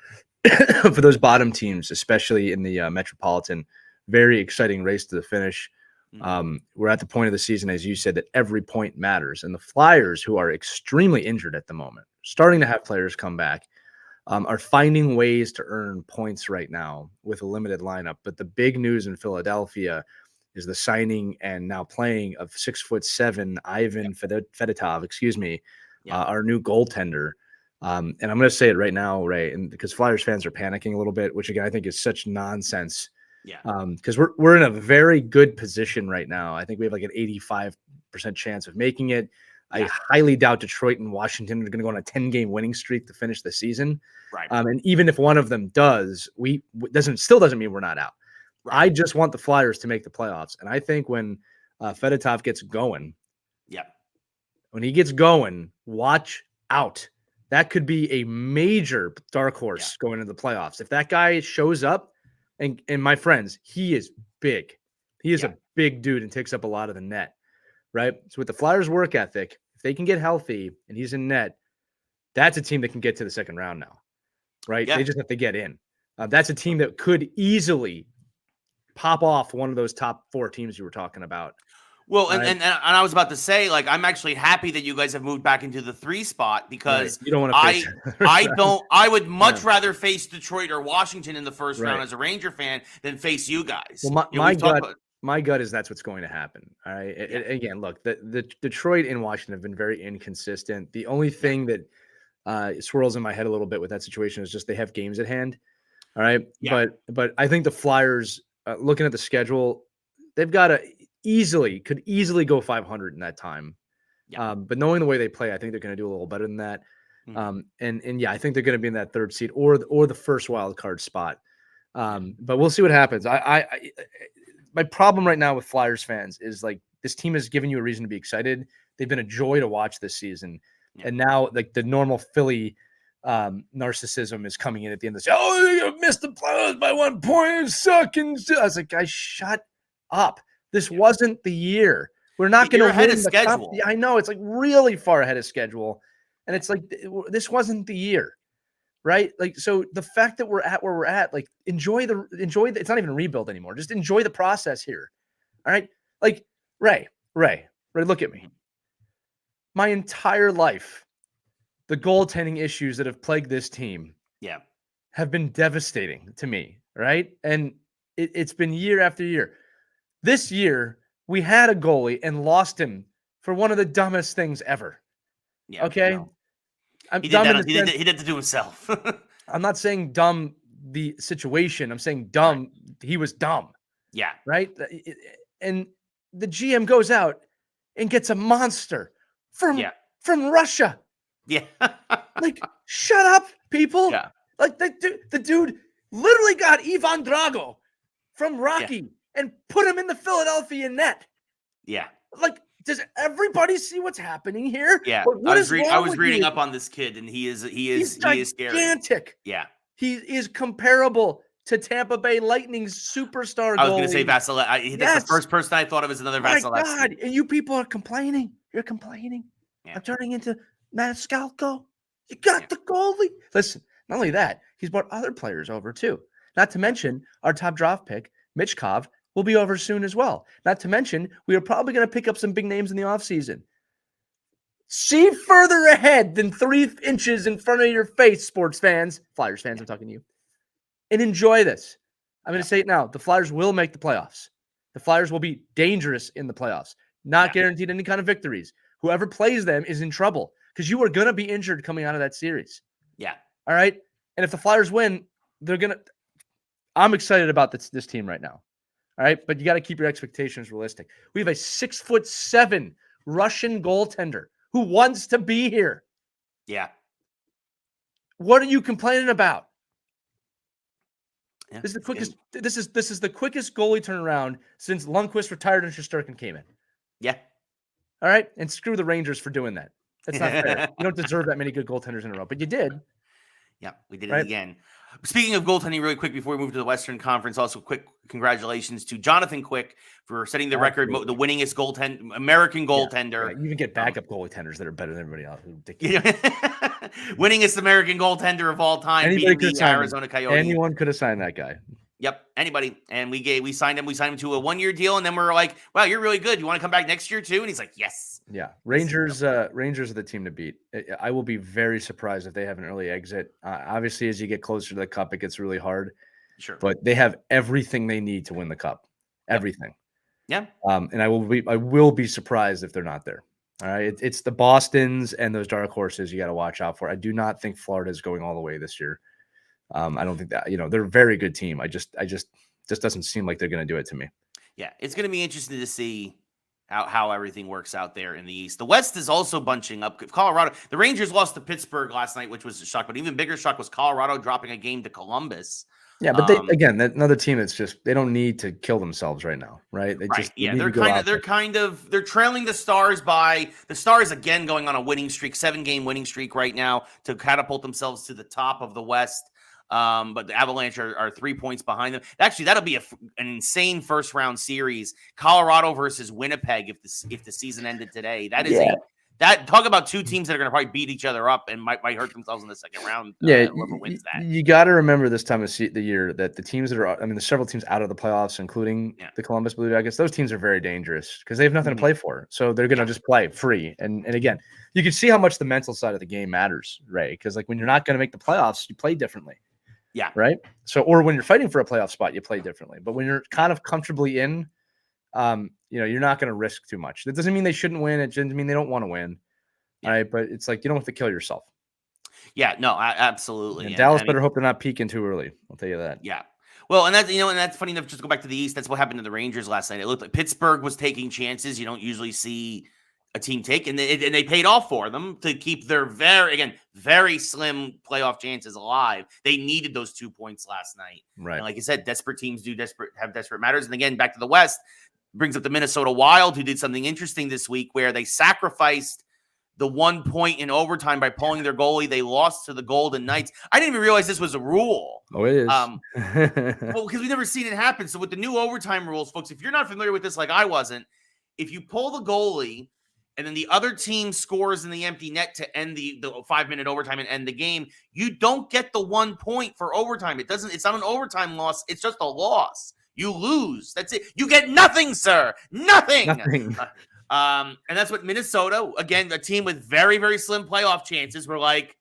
for those bottom teams, especially in the Metropolitan. Very exciting race to the finish. We're at the point of the season, as you said, that every point matters, and the Flyers, who are extremely injured at the moment, starting to have players come back, are finding ways to earn points right now with a limited lineup. But the big news in Philadelphia is the signing and now playing of 6'7" Ivan Fedotov, our new goaltender. And I'm going to say it right now, Ray, and because Flyers fans are panicking a little bit, which again I think is such nonsense. Yeah. Because we're in a very good position right now. I think we have like an 85% chance of making it. I highly doubt Detroit and Washington are going to go on a 10-game winning streak to finish the season. Right. And even if one of them does, still doesn't mean we're not out. Right. I just want the Flyers to make the playoffs. And I think when Fedotov gets going, when he gets going, watch out. That could be a major dark horse going into the playoffs. If that guy shows up, and my friends, he is big. He is a big dude and takes up a lot of the net. Right. So with the Flyers' work ethic, if they can get healthy and he's in net, that's a team that can get to the second round now. Right. Yeah. They just have to get in. That's a team that could easily pop off one of those top 4 teams you were talking about. Well, and I was about to say, like, I'm actually happy that you guys have moved back into the 3 spot because you don't want to face I would much rather face Detroit or Washington in the first round as a Ranger fan than face you guys. Well, my gut is that's what's going to happen. All right. Again, look, the Detroit and Washington have been very inconsistent. The only thing that swirls in my head a little bit with that situation is just they have games at hand. All right. Yeah. But I think the Flyers, looking at the schedule, they've got could easily go 500 in that time. Yeah. But knowing the way they play, I think they're going to do a little better than that. And I think they're going to be in that 3rd seed or the first wild card spot. But we'll see what happens. My problem right now with Flyers fans is like this team has given you a reason to be excited. They've been a joy to watch this season. And now like the normal Philly narcissism is coming in at the end of the season. Oh, you missed the playoffs by 1 point. Sucking. I was like, guys, shut up. This wasn't the year. We're not going to ahead of schedule. I know it's like really far ahead of schedule. And it's like, this wasn't the year. Right. Like, so the fact that we're at where we're at, like enjoy the, it's not even a rebuild anymore. Just enjoy the process here. All right. Like Ray, look at me. My entire life, the goaltending issues that have plagued this team have been devastating to me. Right. And it's been year after year. This year we had a goalie and lost him for one of the dumbest things ever. Yeah. Okay. No. He did to do himself. I'm not saying dumb the situation. I'm saying dumb. Right. He was dumb. Yeah. Right. And the GM goes out and gets a monster from Russia. Yeah. Like, shut up, people. Yeah. Like the dude literally got Ivan Drago from Rocky and put him in the Philadelphia net. Yeah. Like, does everybody see what's happening here? Yeah, I was reading up on this kid, and he is scary. Gigantic. Yeah, he is comparable to Tampa Bay Lightning's superstar goalie. I was going to say Vasilevskiy. That's the first person I thought of as another Vasilevskiy. My God, and you people are complaining. You're complaining. Yeah. I'm turning into Maniscalco. You got the goalie. Listen, not only that, he's brought other players over too. Not to mention our top draft pick, Michkov, will be over soon as well. Not to mention, we are probably going to pick up some big names in the offseason. See further ahead than 3 inches in front of your face, sports fans. Flyers fans, I'm talking to you. And enjoy this. I'm going to say it now. The Flyers will make the playoffs. The Flyers will be dangerous in the playoffs. Not guaranteed any kind of victories. Whoever plays them is in trouble because you are going to be injured coming out of that series. Yeah. All right. And if the Flyers win, I'm excited about this team right now. All right. But you got to keep your expectations realistic. We have a 6'7" Russian goaltender who wants to be here. Yeah. What are you complaining about? Yeah. This is the quickest. This is the quickest goalie turnaround since Lundqvist retired and Shesterkin came in. Yeah. All right, and screw the Rangers for doing that. That's not fair. You don't deserve that many good goaltenders in a row, but you did. Yeah, we did it again. Speaking of goaltending, really quick before we move to the Western Conference, also quick congratulations to Jonathan Quick for setting the record, the winningest American goaltender. Yeah, you even get backup goaltenders that are better than everybody else. Winningest American goaltender of all time, beating the Arizona Coyotes. Anyone could have signed that guy. Yep, anybody. And we signed him. We signed him to a 1-year deal, and then we're like, "Wow, you're really good. You want to come back next year too?" And he's like, "Yes." Yeah, Rangers are the team to beat. I will be very surprised if they have an early exit. Obviously, as you get closer to the cup, it gets really hard. Sure, but they have everything they need to win the cup. Everything. Yeah. And I will be surprised if they're not there. All right, it's the Bostons and those dark horses you got to watch out for. I do not think Florida is going all the way this year. I don't think that, they're a very good team. Just doesn't seem like they're going to do it to me. Yeah, it's going to be interesting to see how everything works out there in the East. The West is also bunching up. Colorado, the Rangers lost to Pittsburgh last night, which was a shock, but even bigger shock was Colorado dropping a game to Columbus. Yeah, but another team that's they don't need to kill themselves right now, right? They're trailing the Stars by the Stars again going on a winning streak, 7-game winning streak right now to catapult themselves to the top of the West. But the Avalanche are 3 points behind them. Actually, that'll be an insane first round series. Colorado versus Winnipeg if the season ended today. That is talk about two teams that are going to probably beat each other up and might hurt themselves in the second round. Whoever wins that. You got to remember this time of the year that the teams that are, there's several teams out of the playoffs, including the Columbus Blue Jackets. Those teams are very dangerous because they have nothing to play for. So they're going to just play free. And again, you can see how much the mental side of the game matters, Ray, because like when you're not going to make the playoffs, you play differently. Yeah. Right. So, or when you're fighting for a playoff spot, you play differently. But when you're kind of comfortably in, you're not going to risk too much. That doesn't mean they shouldn't win. It doesn't mean they don't want to win. Yeah. Right. But it's like you don't have to kill yourself. Yeah. No, absolutely. And Dallas better hope they're not peaking too early. I'll tell you that. Yeah. Well, and that's funny enough. Just go back to the East. That's what happened to the Rangers last night. It looked like Pittsburgh was taking chances. You don't usually see a team take, and they paid off for them to keep their very slim playoff chances alive. They needed those 2 points last night. Right. And like you said, desperate teams have desperate matters. And again, back to the West, brings up the Minnesota Wild, who did something interesting this week where they sacrificed the 1 point in overtime by pulling their goalie. They lost to the Golden Knights. I didn't even realize this was a rule. Oh, it is. Well, because we've never seen it happen. So with the new overtime rules, folks, if you're not familiar with this like I wasn't, if you pull the goalie and then the other team scores in the empty net to end the 5-minute overtime and end the game, you don't get the 1 point for overtime. It's not an overtime loss. It's just a loss. You lose. That's it. You get nothing, sir. Nothing. And that's what Minnesota, again, a team with very, very slim playoff chances, were like,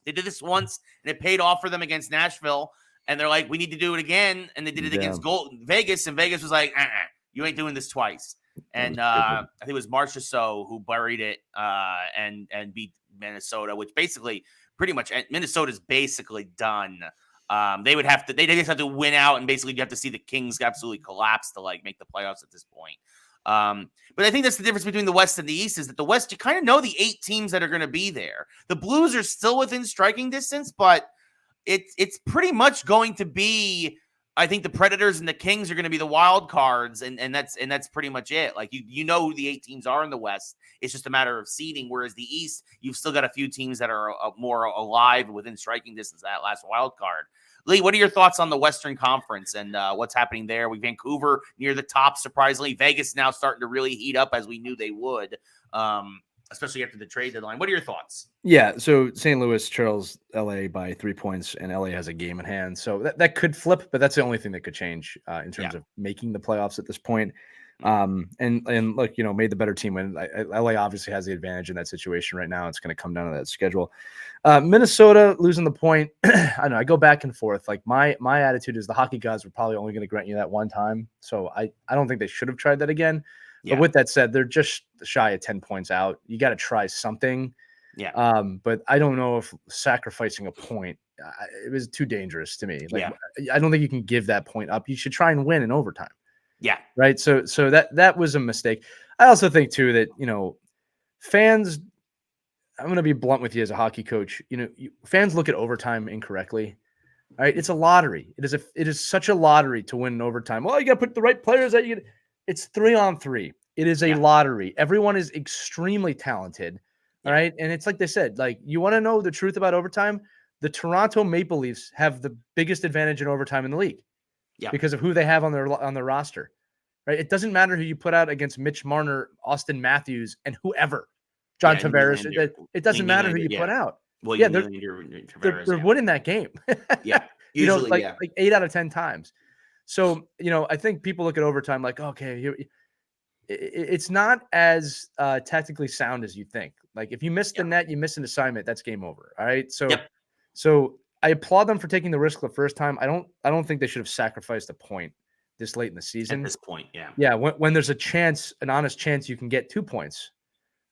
they did this once and it paid off for them against Nashville. And they're like, we need to do it again. And they did it against Vegas. And Vegas was like, you ain't doing this twice. And I think it was Marchessault who buried it and beat Minnesota, which basically pretty much Minnesota's basically done. They just have to win out, and basically you have to see the Kings absolutely collapse to like make the playoffs at this point. But I think that's the difference between the West and the East, is that the West, you kind of know the 8 teams that are going to be there. The Blues are still within striking distance, but it's pretty much going to be, I think the Predators and the Kings are going to be the wild cards, and that's pretty much it. Like you know who the 8 teams are in the West. It's just a matter of seeding. Whereas the East, you've still got a few teams that are more alive within striking distance of that last wild card. Lee, what are your thoughts on the Western Conference and what's happening there? Vancouver near the top, surprisingly. Vegas now starting to really heat up as we knew they would, especially after the trade deadline. What are your thoughts? Yeah, so St. Louis trails LA by 3 points, and LA has a game in hand. So that could flip, but that's the only thing that could change in terms of making the playoffs at this point. And look, made the better team win. LA obviously has the advantage in that situation right now. It's going to come down to that schedule. Minnesota losing the point. I don't know. I go back and forth. Like my attitude is the hockey gods were probably only going to grant you that one time. So I don't think they should have tried that again. Yeah. But with that said, they're just shy of 10 points out. You got to try something. Yeah. But I don't know if sacrificing a point, it was too dangerous to me. Like, Yeah. I don't think you can give that point up. You should try and win in overtime. Yeah. Right. So that was a mistake. I also think too that, fans, I'm going to be blunt with you as a hockey coach. Fans look at overtime incorrectly. All right. It's a lottery. It is such a lottery to win in overtime. Well, you got to put the right players that you. It's 3-on-3. It is a lottery. Everyone is extremely talented. All right. And it's like they said, like, you want to know the truth about overtime? The Toronto Maple Leafs have the biggest advantage in overtime in the league. Yeah. Because of who they have on their roster. Right. It doesn't matter who you put out against Mitch Marner, Austin Matthews, and whoever. John Tavares. It doesn't matter who you put out. Well, they're winning that game. Yeah. Usually, like 8 out of 10 times. So, I think people look at overtime like, okay, it's not as tactically sound as you think. Like, if you miss the net, you miss an assignment, that's game over. All right. So I applaud them for taking the risk the first time. I don't think they should have sacrificed a point this late in the season. At this point, yeah. Yeah, when there's an honest chance you can get 2 points.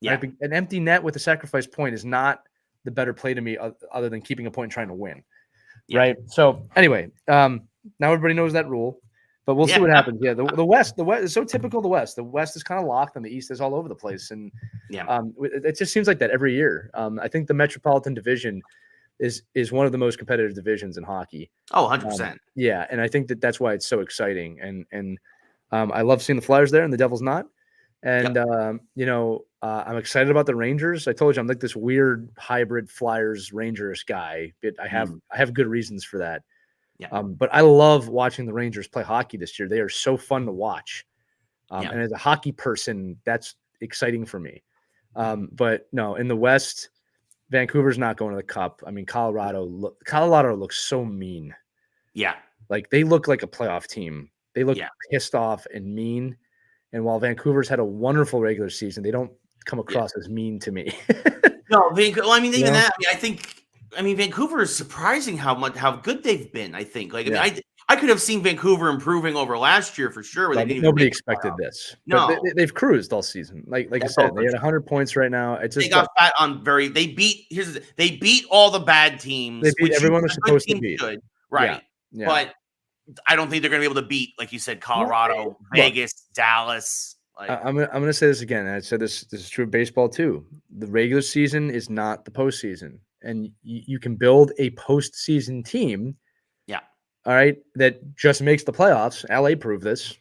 Yeah. Right? An empty net with a sacrifice point is not the better play to me other than keeping a point and trying to win. Yeah. Right? So anyway, now everybody knows that rule. But we'll see what happens. Yeah, the West is so typical of the West. The West is kind of locked and the East is all over the place. And it just seems like that every year. I think the Metropolitan Division is one of the most competitive divisions in hockey. Oh, 100%. Yeah, and I think that's why it's so exciting. And I love seeing the Flyers there and the Devils not. And I'm excited about the Rangers. I told you I'm like this weird hybrid Flyers Rangers guy. But I have good reasons for that. Yeah. But I love watching the Rangers play hockey this year. They are so fun to watch. And as a hockey person, that's exciting for me. But no, in the West, Vancouver's not going to the Cup. I mean, Colorado looks so mean. Yeah. Like, they look like a playoff team. They look pissed off and mean. And while Vancouver's had a wonderful regular season, they don't come across as mean to me. No, even that. I mean, Vancouver is surprising how good they've been. I think. I could have seen Vancouver improving over last year for sure. Nobody expected this. No, but they've cruised all season. Like I said, they had 100 points right now. It's just they got fat on They beat all the bad teams. They beat everyone they're supposed to beat. Right. Yeah. But I don't think they're going to be able to beat, like you said, Colorado, Vegas, Dallas. I'm going to say this again. I said this is true of baseball too. The regular season is not the postseason. And you can build a postseason team. Yeah. All right. That just makes the playoffs. LA proved this.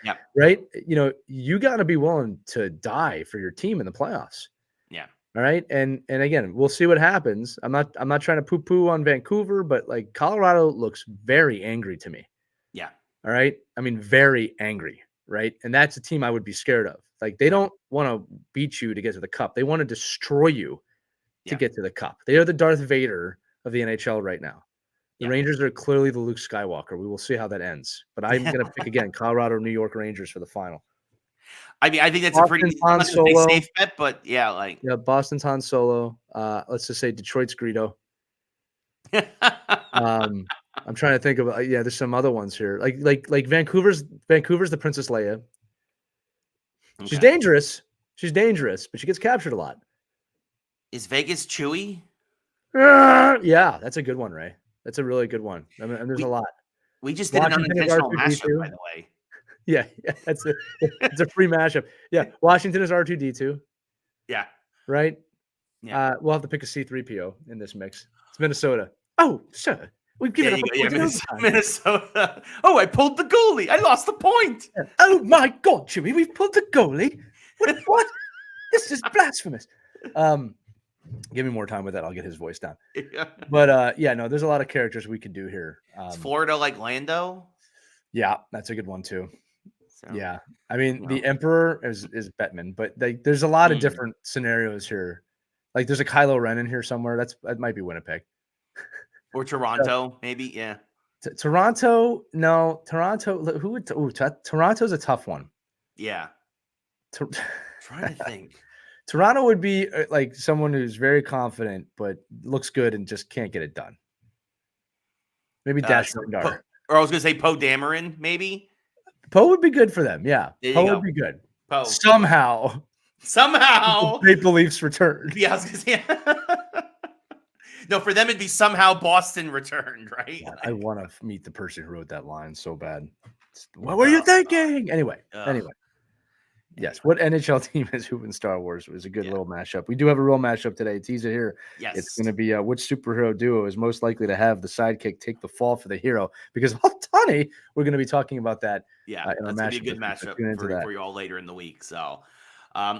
Yeah. Right. You got to be willing to die for your team in the playoffs. Yeah. All right. And again, we'll see what happens. I'm not trying to poo-poo on Vancouver, but like, Colorado looks very angry to me. Yeah. All right. I mean, very angry. Right. And that's a team I would be scared of. Like, they don't want to beat you to get to the Cup. They want to destroy you to get to the Cup. They are the Darth Vader of the NHL right now. The Rangers are clearly the Luke Skywalker. We will see how that ends. But I'm going to pick again, Colorado, New York Rangers for the final. I mean, I think that's Boston's a pretty safe bet, but Boston's Han Solo. Let's just say Detroit's Greedo. I'm trying to think of there's some other ones here. Like Vancouver's the Princess Leia. Okay. She's dangerous, but she gets captured a lot. Is Vegas Chewy? Yeah, that's a good one, Ray. That's a really good one. I mean, there's a lot. We just did Washington an unintentional mashup, by the way. Yeah, it's a free mashup. Yeah, Washington is R2D2. Yeah. Right? Yeah. We'll have to pick a C3PO in this mix. It's Minnesota. Oh, sir. We've given up Minnesota. Oh, I pulled the goalie. I lost the point. Yeah. Oh, my God, Jimmy. We've pulled the goalie. What? This is blasphemous. Give me more time with that. I'll get his voice down. Yeah. But there's a lot of characters we could do here. Is Florida like Lando? Yeah, that's a good one too. So, yeah, I mean the Emperor is Bettman, but there's a lot of different scenarios here. Like there's a Kylo Ren in here somewhere. That might be Winnipeg or Toronto, maybe. Yeah, Toronto. No, Toronto. Toronto's a tough one. Yeah. To- Trying to think. Toronto would be like someone who's very confident, but looks good and just can't get it done. Maybe Dash Rendar. Or I was going to say Poe Dameron, maybe. Poe would be good for them. Yeah. There you Poe go. would be good. Poe. Somehow. The Maple Leafs return. Yeah, I was going to say. No, for them it'd be somehow Boston returned, right? God, I want to meet the person who wrote that line so bad. What were you thinking? Anyway. Yes. What NHL team is who in Star Wars? It was a good little mashup. We do have a real mashup today. Tease it here. Yes. It's going to be which superhero duo is most likely to have the sidekick take the fall for the hero? Because Ohtani, we're going to be talking about that. Yeah, in that's going to be a good mashup for you all later in the week. So,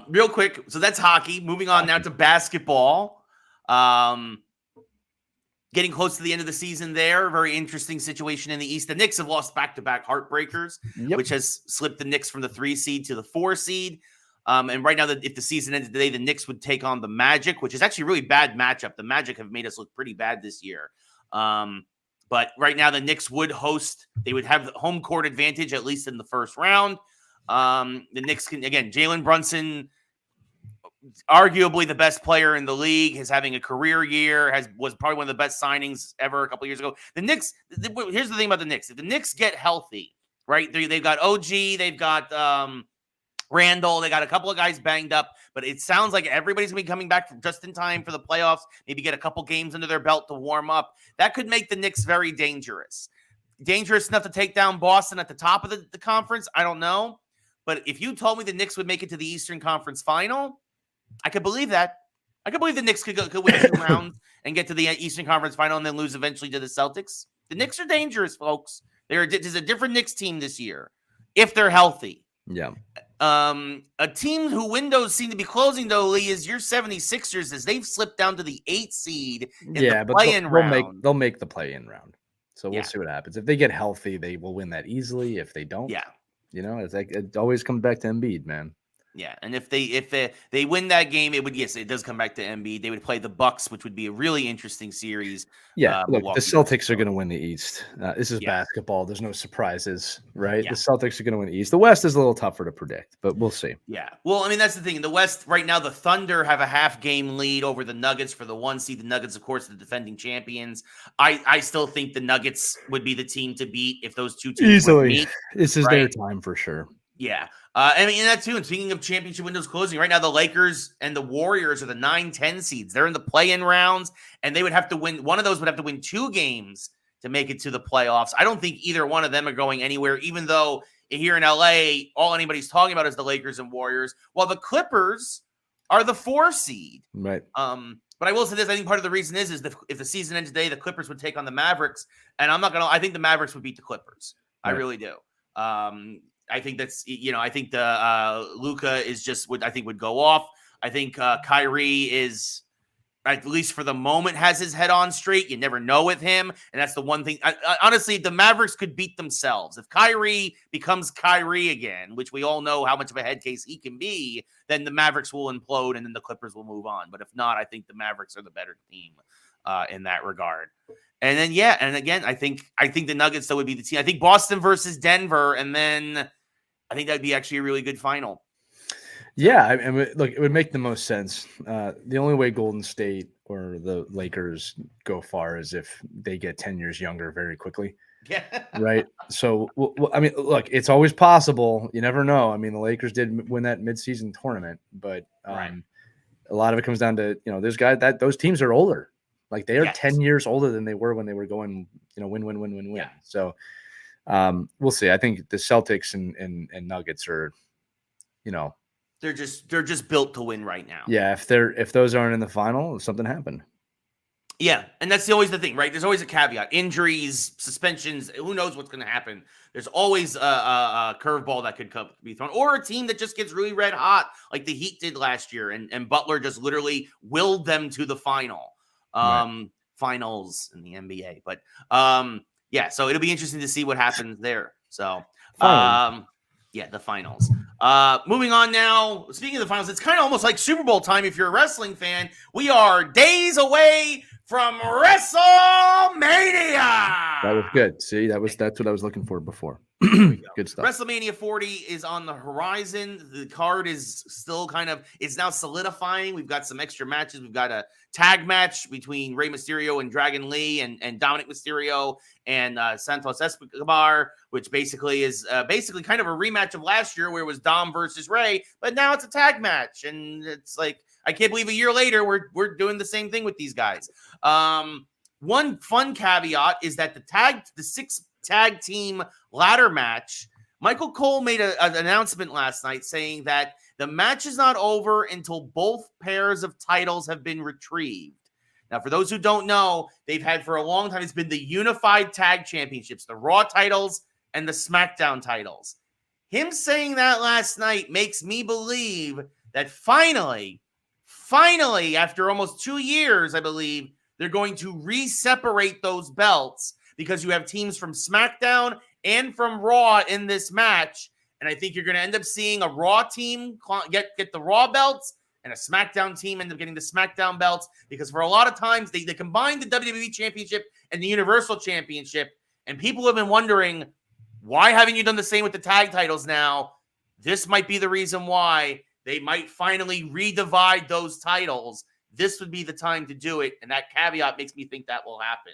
real quick. So that's hockey. Moving on now to basketball. Getting close to the end of the season there. Very interesting situation in the East. The Knicks have lost back-to-back heartbreakers, which has slipped the Knicks from the 3 seed to the 4 seed. And right now, if the season ended today, the Knicks would take on the Magic, which is actually a really bad matchup. The Magic have made us look pretty bad this year. But right now, the Knicks would host. They would have the home court advantage, at least in the first round. The Knicks can, again, Jalen Brunson, arguably the best player in the league, is having a career year, was probably one of the best signings ever a couple years ago. The Knicks, here's the thing about the Knicks. If the Knicks get healthy, right, they've got OG, they've got Randall, they got a couple of guys banged up, but it sounds like everybody's going to be coming back just in time for the playoffs, maybe get a couple games under their belt to warm up. That could make the Knicks very dangerous. Dangerous enough to take down Boston at the top of the conference? I don't know. But if you told me the Knicks would make it to the Eastern Conference Final, I could believe that. I could believe the Knicks could win 2 rounds and get to the Eastern Conference Final and then lose eventually to the Celtics. The Knicks are dangerous, folks. There's a different Knicks team this year if they're healthy. Yeah. A team who windows seem to be closing, though, Lee, is your 76ers, as they've slipped down to the 8th seed in the play-in round. They'll make the play-in round. So we'll see what happens. If they get healthy, they will win that easily. If they don't, it's like it always comes back to Embiid, man. Yeah, and if they win that game, it does come back to Embiid. They would play the Bucks, which would be a really interesting series. Yeah, look, the Celtics are going to win the East. This is basketball. There's no surprises, right? The Celtics are going to win the East. The West is a little tougher to predict, but we'll see. Yeah, well, I mean, that's the thing. In the West right now, the Thunder have a half-game lead over the Nuggets for the 1 seed. The Nuggets, of course, the defending champions. I still think the Nuggets would be the team to beat if those two teams easily meet. This is their time for sure. Yeah. I mean, that too. And speaking of championship windows closing, right now the Lakers and the Warriors are the 9-10 seeds. They're in the play-in rounds, and they would have to win. One of those would have to win 2 games to make it to the playoffs. I don't think either one of them are going anywhere, even though here in LA, all anybody's talking about is the Lakers and Warriors, while the Clippers are the 4 seed. Right. But I will say this: I think part of the reason is that if the season ends today, the Clippers would take on the Mavericks, and I think the Mavericks would beat the Clippers. Right. I really do. I think that's, I think the Luka is just would go off. I think Kyrie is, at least for the moment, has his head on straight. You never know with him. And that's the one thing. Honestly, the Mavericks could beat themselves. If Kyrie becomes Kyrie again, which we all know how much of a head case he can be, then the Mavericks will implode and then the Clippers will move on. But if not, I think the Mavericks are the better team in that regard. And then, and again, I think the Nuggets, though, would be the team. I think Boston versus Denver, and then I think that'd be actually a really good final. Yeah, I mean, look, it would make the most sense. The only way Golden State or the Lakers go far is if they get 10 years younger very quickly. Yeah. Right. So, I mean, look, it's always possible. You never know. I mean, the Lakers did win that midseason tournament, but a lot of it comes down to, those teams are older. Like they are 10 years older than they were when they were going, win. Yeah. So we'll see. I think the Celtics and Nuggets are, they're just built to win right now. Yeah, if those aren't in the final, something happened. Yeah, and that's always the thing, right? There's always a caveat: injuries, suspensions. Who knows what's going to happen? There's always a curveball that could be thrown, or a team that just gets really red hot, like the Heat did last year, and Butler just literally willed them to the finals in the NBA. But so it'll be interesting to see what happens there. So, the finals. Moving on now. Speaking of the finals, it's kind of almost like Super Bowl time if you're a wrestling fan. We are days away from WrestleMania. That was good. See, that's what I was looking for before. There we go. Good stuff. WrestleMania 40 is on the horizon. The card is still it's now solidifying. We've got some extra matches. We've got a tag match between Rey Mysterio and Dragon Lee and Dominic Mysterio and Santos Escobar, which basically is kind of a rematch of last year where it was Dom versus Rey, but now it's a tag match. And it's like, I can't believe a year later we're doing the same thing with these guys. One fun caveat is that the 6 tag team ladder match, Michael Cole made an announcement last night saying that the match is not over until both pairs of titles have been retrieved. Now, for those who don't know, they've had for a long time, it's been the unified tag championships, the Raw titles and the SmackDown titles. Him saying that last night makes me believe that finally, after almost 2 years, I believe, they're going to re-separate those belts because you have teams from SmackDown and from Raw in this match. And I think you're going to end up seeing a Raw team get the Raw belts and a SmackDown team end up getting the SmackDown belts, because for a lot of times they combine the WWE Championship and the Universal Championship. And people have been wondering, why haven't you done the same with the tag titles now? This might be the reason why they might finally redivide those titles. This would be the time to do it. And that caveat makes me think that will happen.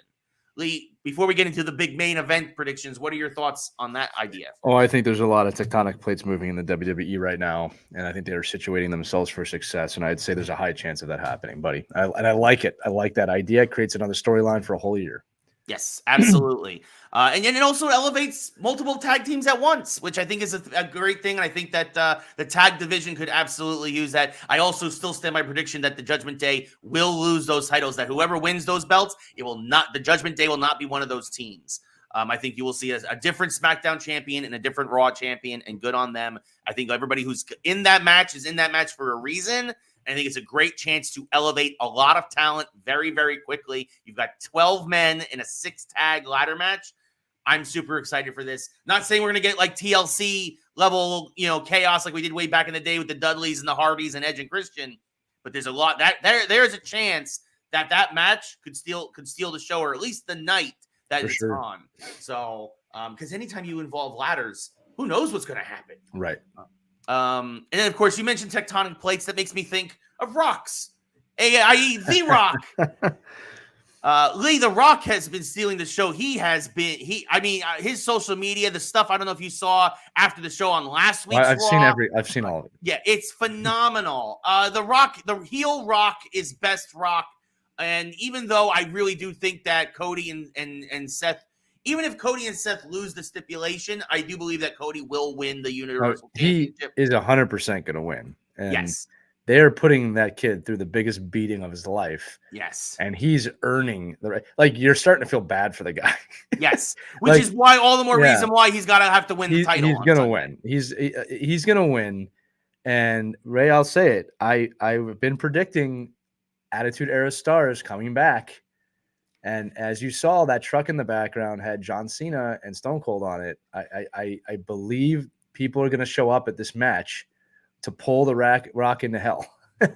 Lee, before we get into the big main event predictions, what are your thoughts on that idea? Oh, I think there's a lot of tectonic plates moving in the WWE right now, and I think they're situating themselves for success, and I'd say there's a high chance of that happening, buddy. And I like it. I like that idea. It creates another storyline for a whole year. Yes, absolutely. And then it also elevates multiple tag teams at once, which I think is a great thing. And I think that the tag division could absolutely use that. I also still stand by prediction that the Judgment Day will lose those titles, that whoever wins those belts, the Judgment Day will not be one of those teams. I think you will see a different SmackDown champion and a different Raw champion, and good on them. I think everybody who's in that match is in that match for a reason. I think it's a great chance to elevate a lot of talent very, very quickly. You've got 12 men in a 6-tag ladder match. I'm super excited for this. Not saying we're going to get like TLC level, chaos like we did way back in the day with the Dudleys and the Hardys and Edge and Christian. But there's a lot that there's a chance that match could steal the show, or at least the night that it's on. So, because anytime you involve ladders, who knows what's going to happen? Right. And then, of course, you mentioned tectonic plates. That makes me think of rocks, i.e. The Rock. Lee, The Rock has been stealing the show. His social media, the stuff, I don't know if you saw after the show on last week's Raw. I've seen all of it. Yeah, it's phenomenal. The heel Rock is best Rock. And even though I really do think that Cody and Seth, even if Cody and Seth lose the stipulation, I do believe that Cody will win the Universal Championship. He is 100% going to win. And yes. They're putting that kid through the biggest beating of his life. Yes. And he's earning the right. Like, you're starting to feel bad for the guy. Yes. Which is why all the more reason why he's got to have to win the title. He's going to win. He's going to win. And Ray, I'll say it. I've been predicting Attitude Era stars coming back. And as you saw, that truck in the background had John Cena and Stone Cold on it. I believe people are going to show up at this match to pull the Rock into hell.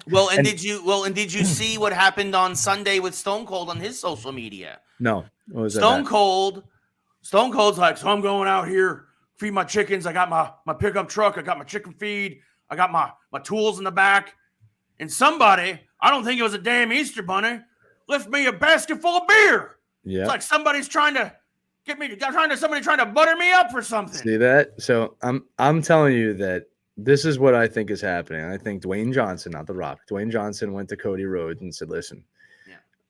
Well, did you see what happened on Sunday with Stone Cold on his social media? No. What was Stone Cold's like, so I'm going out here, feed my chickens. I got my pickup truck. I got my chicken feed. I got my tools in the back. And somebody, I don't think it was a damn Easter bunny, lift me a basket full of beer. Yeah. It's like somebody's trying to butter me up for something. See that? So I'm telling you that this is what I think is happening. I think Dwayne Johnson, not The Rock, Dwayne Johnson went to Cody Rhodes and said, listen,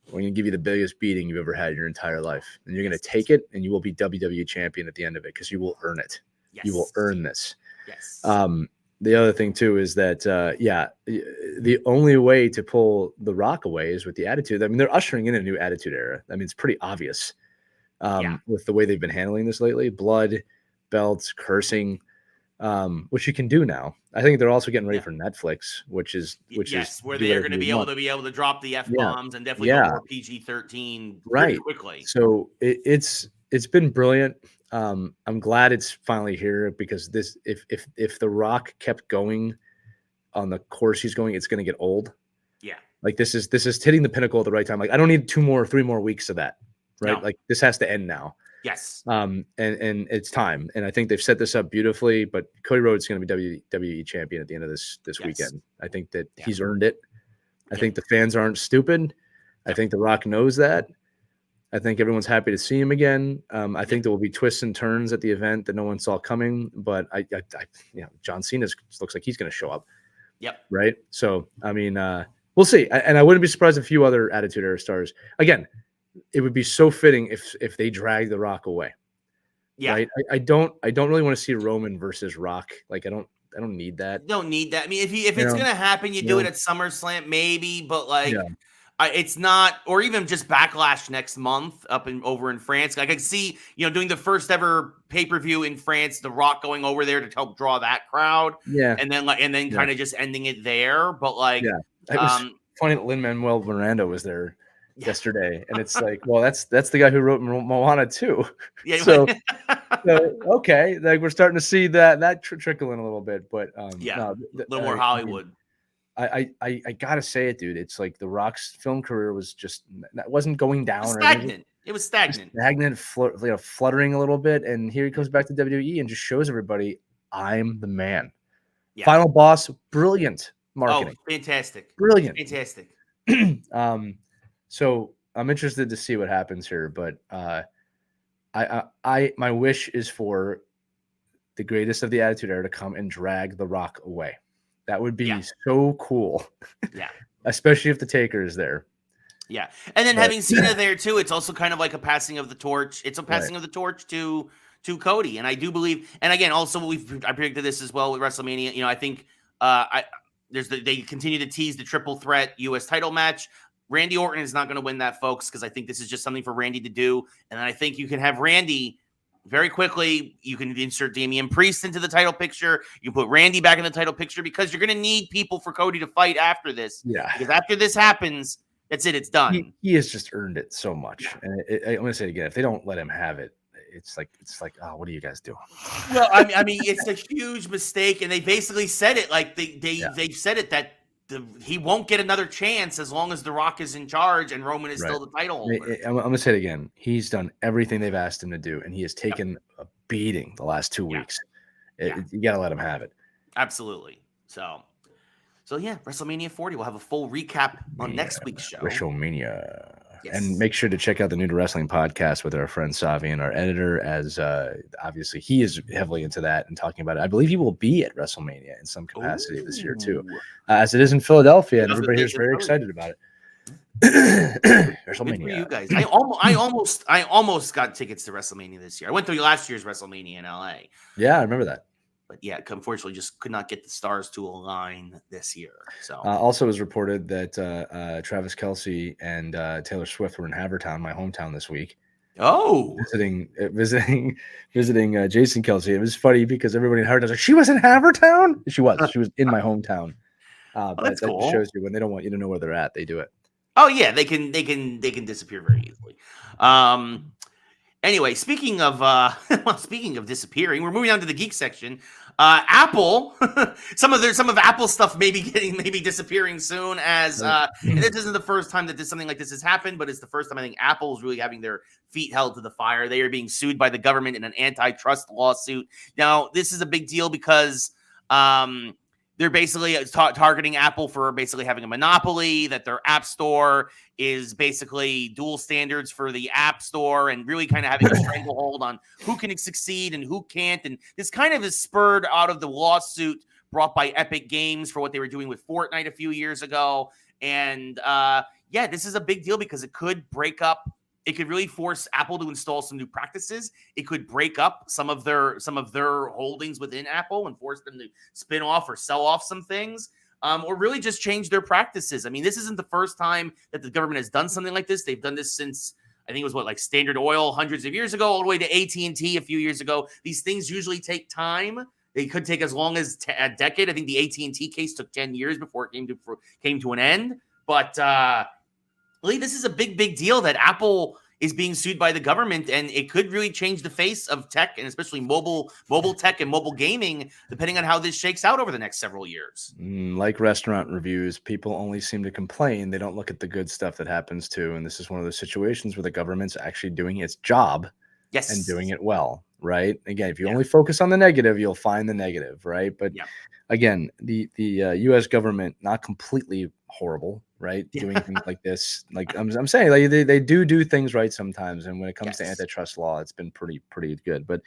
we're going to give you the biggest beating you've ever had in your entire life. And you're going to take it, and you will be WWE champion at the end of it because you will earn it. Yes. You will earn this. Yes. The other thing, too, is that, the only way to pull The Rock away is with the attitude. I mean, they're ushering in a new attitude era. I mean, it's pretty obvious with the way they've been handling this lately. Blood, belts, cursing. Which you can do now. I think they're also getting ready for Netflix, which is where they're going to be able to drop the F-bombs and definitely go more PG-13 pretty quickly. So it's been brilliant. I'm glad it's finally here, because this if The Rock kept going on the course he's going, it's going to get old. Yeah. Like this is hitting the pinnacle at the right time. Like, I don't need 3 more weeks of that. Right. No. Like, this has to end now. Yes. And it's time. And I think they've set this up beautifully. But Cody Rhodes is going to be WWE champion at the end of this Yes. weekend. I think that Yeah. he's earned it. I Yep. think the fans aren't stupid. I Yep. think The Rock knows that. I think everyone's happy to see him again. I think there will be twists and turns at the event that no one saw coming. But John Cena looks like he's going to show up. Yep. Right. So I mean, we'll see. And I wouldn't be surprised if a few other Attitude Era stars. Again, it would be so fitting if they drag The Rock away. Yeah. Right. I don't really want to see Roman versus Rock. Like I don't need that. You don't need that. I mean, if it's gonna happen, you do it at SummerSlam, maybe, but like. Yeah. It's not, or even just Backlash next month over in France. I could see, doing the first ever pay-per-view in France, The Rock going over there to help draw that crowd. Yeah. And then kind of just ending it there. But like, yeah, it was funny that Lin-Manuel Miranda was there yesterday. And it's like, well, that's the guy who wrote Moana too. Yeah. So okay. Like we're starting to see that trickle in a little bit, but a little more Hollywood. I gotta say it, dude. It's like The Rock's film career was just wasn't going down. It was stagnant. Fluttering a little bit. And here he comes back to WWE and just shows everybody, I'm the man. Yeah. Final Boss, brilliant marketing. Oh, fantastic. Brilliant. Fantastic. So I'm interested to see what happens here, but my wish is for the greatest of the Attitude Era to come and drag The Rock away. That would be so cool. Yeah. Especially if the Taker is there. Yeah. And then having Cena there too, it's also kind of like a passing of the torch. It's a passing of the torch to Cody. And I do believe, and again, also I predicted this as well with WrestleMania. I think they continue to tease the triple threat US title match. Randy Orton is not going to win that, folks, because I think this is just something for Randy to do. And then I think you can have Randy very quickly. You can insert Damian Priest into the title picture. You can put Randy back in the title picture because you're going to need people for Cody to fight after this. Yeah. Because after this happens, that's it. It's done. He has just earned it so much. Yeah. And I'm going to say it again. If they don't let him have it, it's like, oh, what are you guys doing? Well, I mean, it's a huge mistake. And they basically said it like they said it that he won't get another chance as long as The Rock is in charge and Roman is still the title holder. I'm going to say it again. He's done everything they've asked him to do, and he has taken a beating the last 2 weeks. You got to let him have it. Absolutely. So yeah, WrestleMania 40. We'll have a full recap on next week's show. WrestleMania. Yes. And make sure to check out the New to Wrestling podcast with our friend Savi and our editor, as obviously he is heavily into that and talking about it. I believe he will be at WrestleMania in some capacity this year too, as it is in Philadelphia, and everybody here is very excited about it. WrestleMania. Good for you guys. I almost got tickets to WrestleMania this year. I went to last year's WrestleMania in LA. Yeah, I remember that. But yeah, unfortunately, just could not get the stars to align this year. So also, it was reported that Travis Kelce and Taylor Swift were in Havertown, my hometown, this week. Oh, visiting Jason Kelce. It was funny because everybody in Havertown was like, "She was in Havertown." She was in my hometown. But that's cool. That shows you when they don't want you to know where they're at, they do it. Oh yeah, they can disappear very easily. Anyway, speaking of disappearing, we're moving on to the geek section. Apple, some of Apple's stuff maybe disappearing soon. As this isn't the first time that something like this has happened, but it's the first time I think Apple is really having their feet held to the fire. They are being sued by the government in an antitrust lawsuit. Now, this is a big deal because they're basically targeting Apple for basically having a monopoly, that their app store is basically dual standards for the app store and really kind of having a stranglehold on who can succeed and who can't. And this kind of is spurred out of the lawsuit brought by Epic Games for what they were doing with Fortnite a few years ago. And this is a big deal because it could break up. It could really force Apple to install some new practices. It could break up some of their holdings within Apple and force them to spin off or sell off some things, or really just change their practices. I mean, this isn't the first time that the government has done something like this. They've done this since, I think it was Standard Oil hundreds of years ago, all the way to AT&T a few years ago. These things usually take time. They could take as long as a decade. I think the AT&T case took 10 years before it came to an end. But Lee, this is a big deal that Apple is being sued by the government, and it could really change the face of tech, and especially mobile tech and mobile gaming, depending on how this shakes out over the next several years. Like restaurant reviews, people only seem to complain. They don't look at the good stuff that happens too. And this is one of those situations where the government's actually doing its job Yes. and doing it well, right? Again, if you only focus on the negative, you'll find the negative, right? But again, the U.S. government, not completely horrible, right? Doing things like this, like I'm saying, like they do things right sometimes. And when it comes to antitrust law, it's been pretty good. But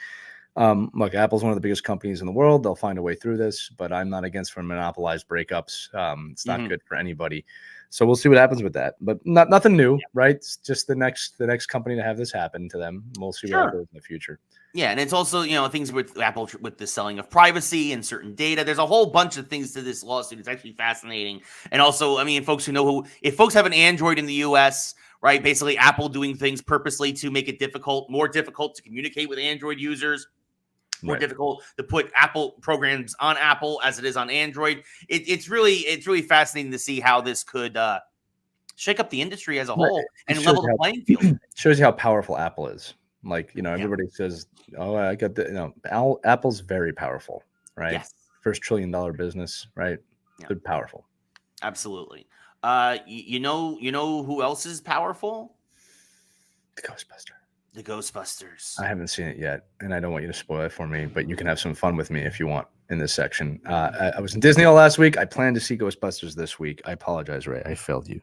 look, Apple's one of the biggest companies in the world. They'll find a way through this, but I'm not against for monopolized breakups. It's not good for anybody. So we'll see what happens with that. But nothing new, right? It's just the next company to have this happen to them. We'll see what happens in the future. Yeah, and it's also, things with Apple with the selling of privacy and certain data. There's a whole bunch of things to this lawsuit. It's actually fascinating. And also, I mean, folks who know if folks have an Android in the US, right, basically Apple doing things purposely to make it more difficult to communicate with Android users, more difficult to put Apple programs on Apple as it is on Android. It's really fascinating to see how this could shake up the industry as a whole and level the playing field. Shows you how powerful Apple is. Like, everybody says, oh, I got the, Apple's very powerful, right? Yes. First $1 trillion business, right? Yeah. They're powerful. Absolutely. You know who else is powerful? The Ghostbusters. I haven't seen it yet, and I don't want you to spoil it for me, but you can have some fun with me if you want in this section. I was in Disney all last week. I plan to see Ghostbusters this week. I apologize, Ray. I failed you.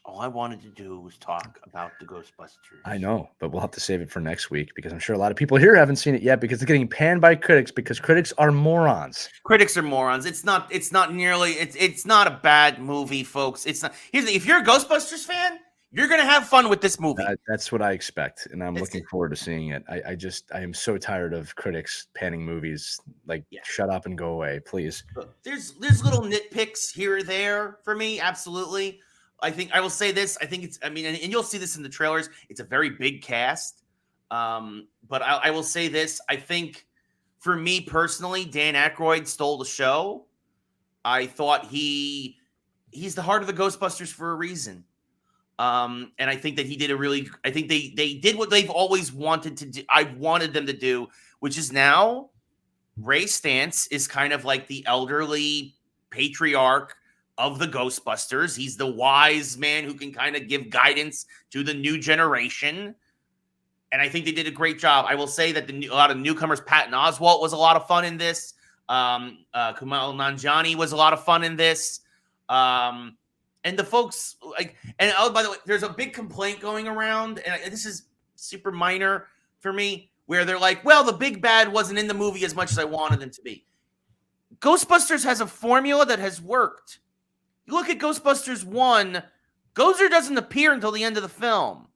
All I wanted to do was talk about the Ghostbusters. I know, but we'll have to save it for next week because I'm sure a lot of people here haven't seen it yet because it's getting panned by critics because critics are morons. Critics are morons. It's not a bad movie, folks. It's not. If you're a Ghostbusters fan, you're gonna have fun with this movie. That's what I expect, and I'm looking forward to seeing it. I am so tired of critics panning movies. Like, shut up and go away, please. There's little nitpicks here or there for me, absolutely. I will say this. And you'll see this in the trailers. It's a very big cast. But I will say this. I think for me personally, Dan Aykroyd stole the show. I thought he's the heart of the Ghostbusters for a reason. And I think that I think they did what they've always wanted to do. I wanted them to do, which is now Ray Stantz is kind of like the elderly patriarch of the Ghostbusters. He's the wise man who can kind of give guidance to the new generation. And I think they did a great job. I will say that a lot of newcomers, Patton Oswalt was a lot of fun in this. Kumail Nanjiani was a lot of fun in this. And the folks by the way, there's a big complaint going around, and this is super minor for me, where they're like, well, the big bad wasn't in the movie as much as I wanted them to be. Ghostbusters has a formula that has worked. You look at Ghostbusters 1, Gozer doesn't appear until the end of the film.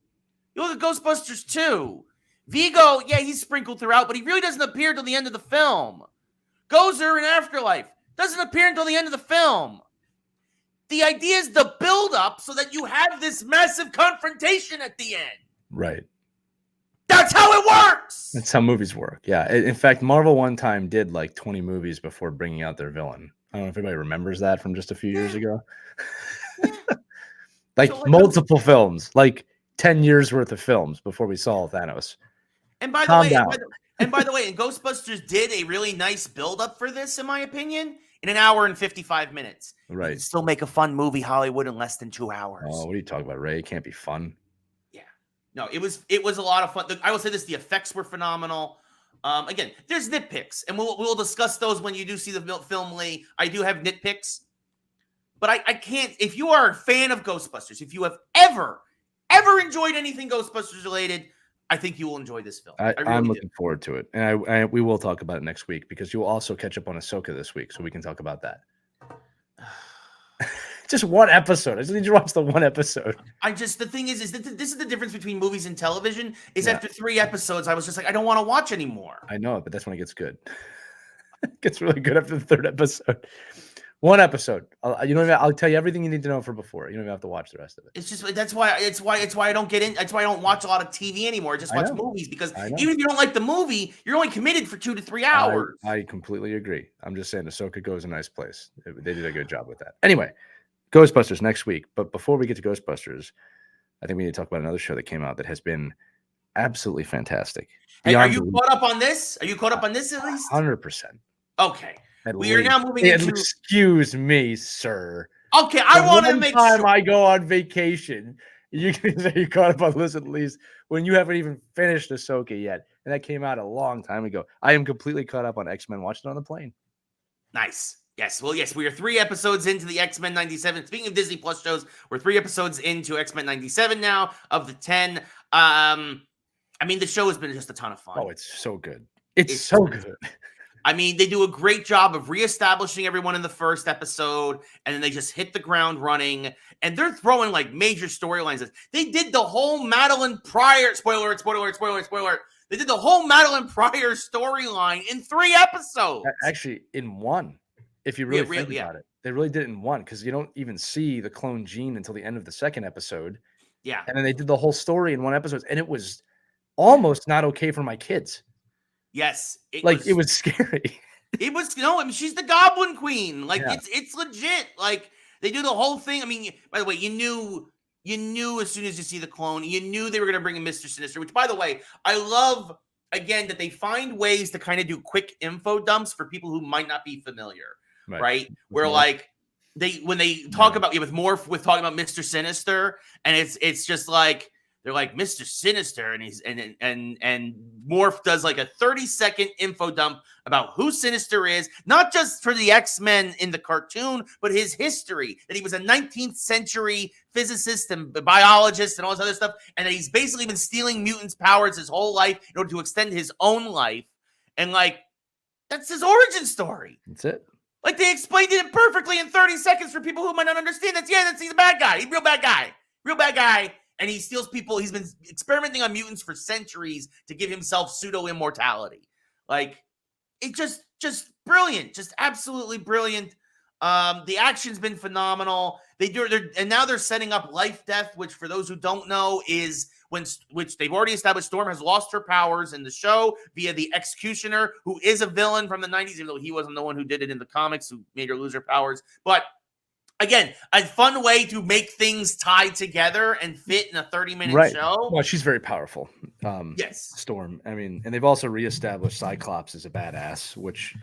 You look at Ghostbusters 2, Vigo, he's sprinkled throughout, but he really doesn't appear until the end of the film. Gozer in Afterlife doesn't appear until the end of the film. The idea is the build-up so that you have this massive confrontation at the end. Right. That's how it works! That's how movies work, yeah. In fact, Marvel one time did like 20 movies before bringing out their villain. I don't know if anybody remembers that from just a few years ago. Multiple films, like 10 years worth of films before we saw Thanos. And by the way, Ghostbusters did a really nice build-up for this, in my opinion, in an hour and 55 minutes. Right. You can still make a fun movie, Hollywood, in less than 2 hours. Oh, what are you talking about, Ray? It can't be fun. Yeah. No, it was a lot of fun. I will say this, the effects were phenomenal. Again, there's nitpicks, and we'll discuss those when you do see the film, Lee. I do have nitpicks, but I can't. If you are a fan of Ghostbusters, if you have ever enjoyed anything Ghostbusters related, I think you will enjoy this film. I'm looking forward to it, and we will talk about it next week because you will also catch up on Ahsoka this week, so we can talk about that. Just one episode. I just need you to watch the one episode. The thing is that this is the difference between movies and television. After 3 episodes, I was just like, I don't want to watch anymore. I know, but that's when it gets good. It gets really good after the 3rd episode. One episode. I'll tell you everything you need to know for before. You don't even have to watch the rest of it. It's just that's why I don't get in. That's why I don't watch a lot of TV anymore. I just watch movies because even if you don't like the movie, you're only committed for 2 to 3 hours. I completely agree. I'm just saying Ahsoka goes a nice place. They did a good job with that. Anyway, Ghostbusters next week. But before we get to Ghostbusters, I think we need to talk about another show that came out that has been absolutely fantastic. Hey, are you caught up on this? Are you caught up on this at least? 100%. Okay. We are now moving into... Excuse me, sir. Okay, I want to make sure. I go on vacation You can say you caught up on Listen at least when you haven't even finished Ahsoka yet. And that came out a long time ago. I am completely caught up on X-Men. Watched it on the plane. Nice. Yes. Well, yes, we are 3 episodes into the X-Men 97. Speaking of Disney Plus shows, we're 3 episodes into X-Men 97 now of the 10. I mean, the show has been just a ton of fun. Oh, it's so good. It's so good. I mean, they do a great job of reestablishing everyone in the first episode, and then they just hit the ground running, and they're throwing like major storylines. They did the whole Madeline Pryor, spoiler alert. They did the whole Madeline Pryor storyline in 3 episodes. Actually, in 1, if you really think about it. They really did it in 1 because you don't even see the clone Jean until the end of the 2nd episode. Yeah. And then they did the whole story in 1 episode, and it was almost not okay for my kids. Yes. It was scary. It was, I mean, she's the Goblin Queen. Like, it's legit. Like, they do the whole thing. I mean, by the way, you knew as soon as you see the clone, you knew they were going to bring in Mr. Sinister, which, by the way, I love, again, that they find ways to kind of do quick info dumps for people who might not be familiar, right? Where, like, when they talk about, with Morph, with talking about Mr. Sinister, and it's just like, they're like Mr. Sinister, and he's and Morph does like a 30-second info dump about who Sinister is, not just for the X-Men in the cartoon, but his history, that he was a 19th century physicist and biologist and all this other stuff, and that he's basically been stealing mutants' powers his whole life in order to extend his own life. And like, that's his origin story. That's it. Like, they explained it perfectly in 30 seconds for people who might not understand. He's a bad guy. He's a real bad guy. And he steals people. He's been experimenting on mutants for centuries to give himself pseudo-immortality. Like, it just brilliant. Just absolutely brilliant. The action's been phenomenal. And now they're setting up Life Death, which for those who don't know is which they've already established Storm has lost her powers in the show via the Executioner, who is a villain from the 90s, even though he wasn't the one who did it in the comics, who made her lose her powers. But again, a fun way to make things tie together and fit in a 30-minute show. Well, she's very powerful. Yes. Storm. I mean, and they've also reestablished Cyclops as a badass, which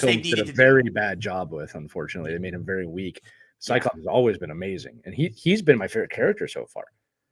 they did a very bad job with, unfortunately. They made him very weak. Cyclops has always been amazing, and he's been my favorite character so far.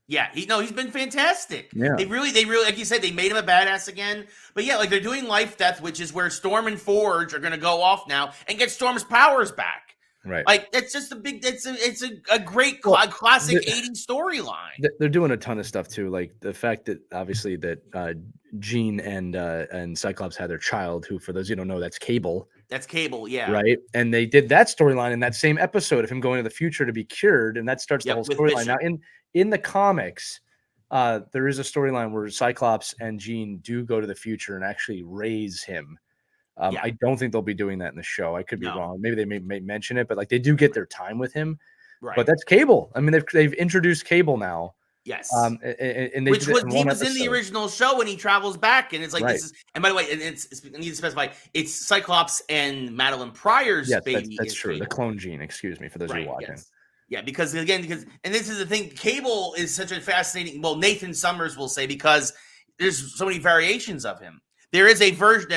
Yeah, he's been fantastic. Yeah. They really, like you said, they made him a badass again. But yeah, like they're doing Life Death, which is where Storm and Forge are going to go off now and get Storm's powers back. Right. Like, it's just it's a great classic 80s storyline. They're doing a ton of stuff too. Like the fact that obviously that Jean and Cyclops had their child, who, for those who don't know, that's Cable. That's Cable, yeah. Right. And they did that storyline in that same episode of him going to the future to be cured. And that starts the whole storyline. Now in the comics, there is a storyline where Cyclops and Jean do go to the future and actually raise him. I don't think they'll be doing that in the show. I could be wrong. Maybe they may mention it, but like they do get their time with him. Right. But that's Cable. I mean, they've introduced Cable now. Yes. And he was in the original show when he travels back, and it's like this is. And by the way, I need to specify, it's Cyclops and Madeline Pryor's baby. That's true. Cable. The clone Gene. Excuse me for those who are watching. Yes. Yeah, because and this is the thing. Cable is such a fascinating. Well, Nathan Summers will say, because there's so many variations of him. There is a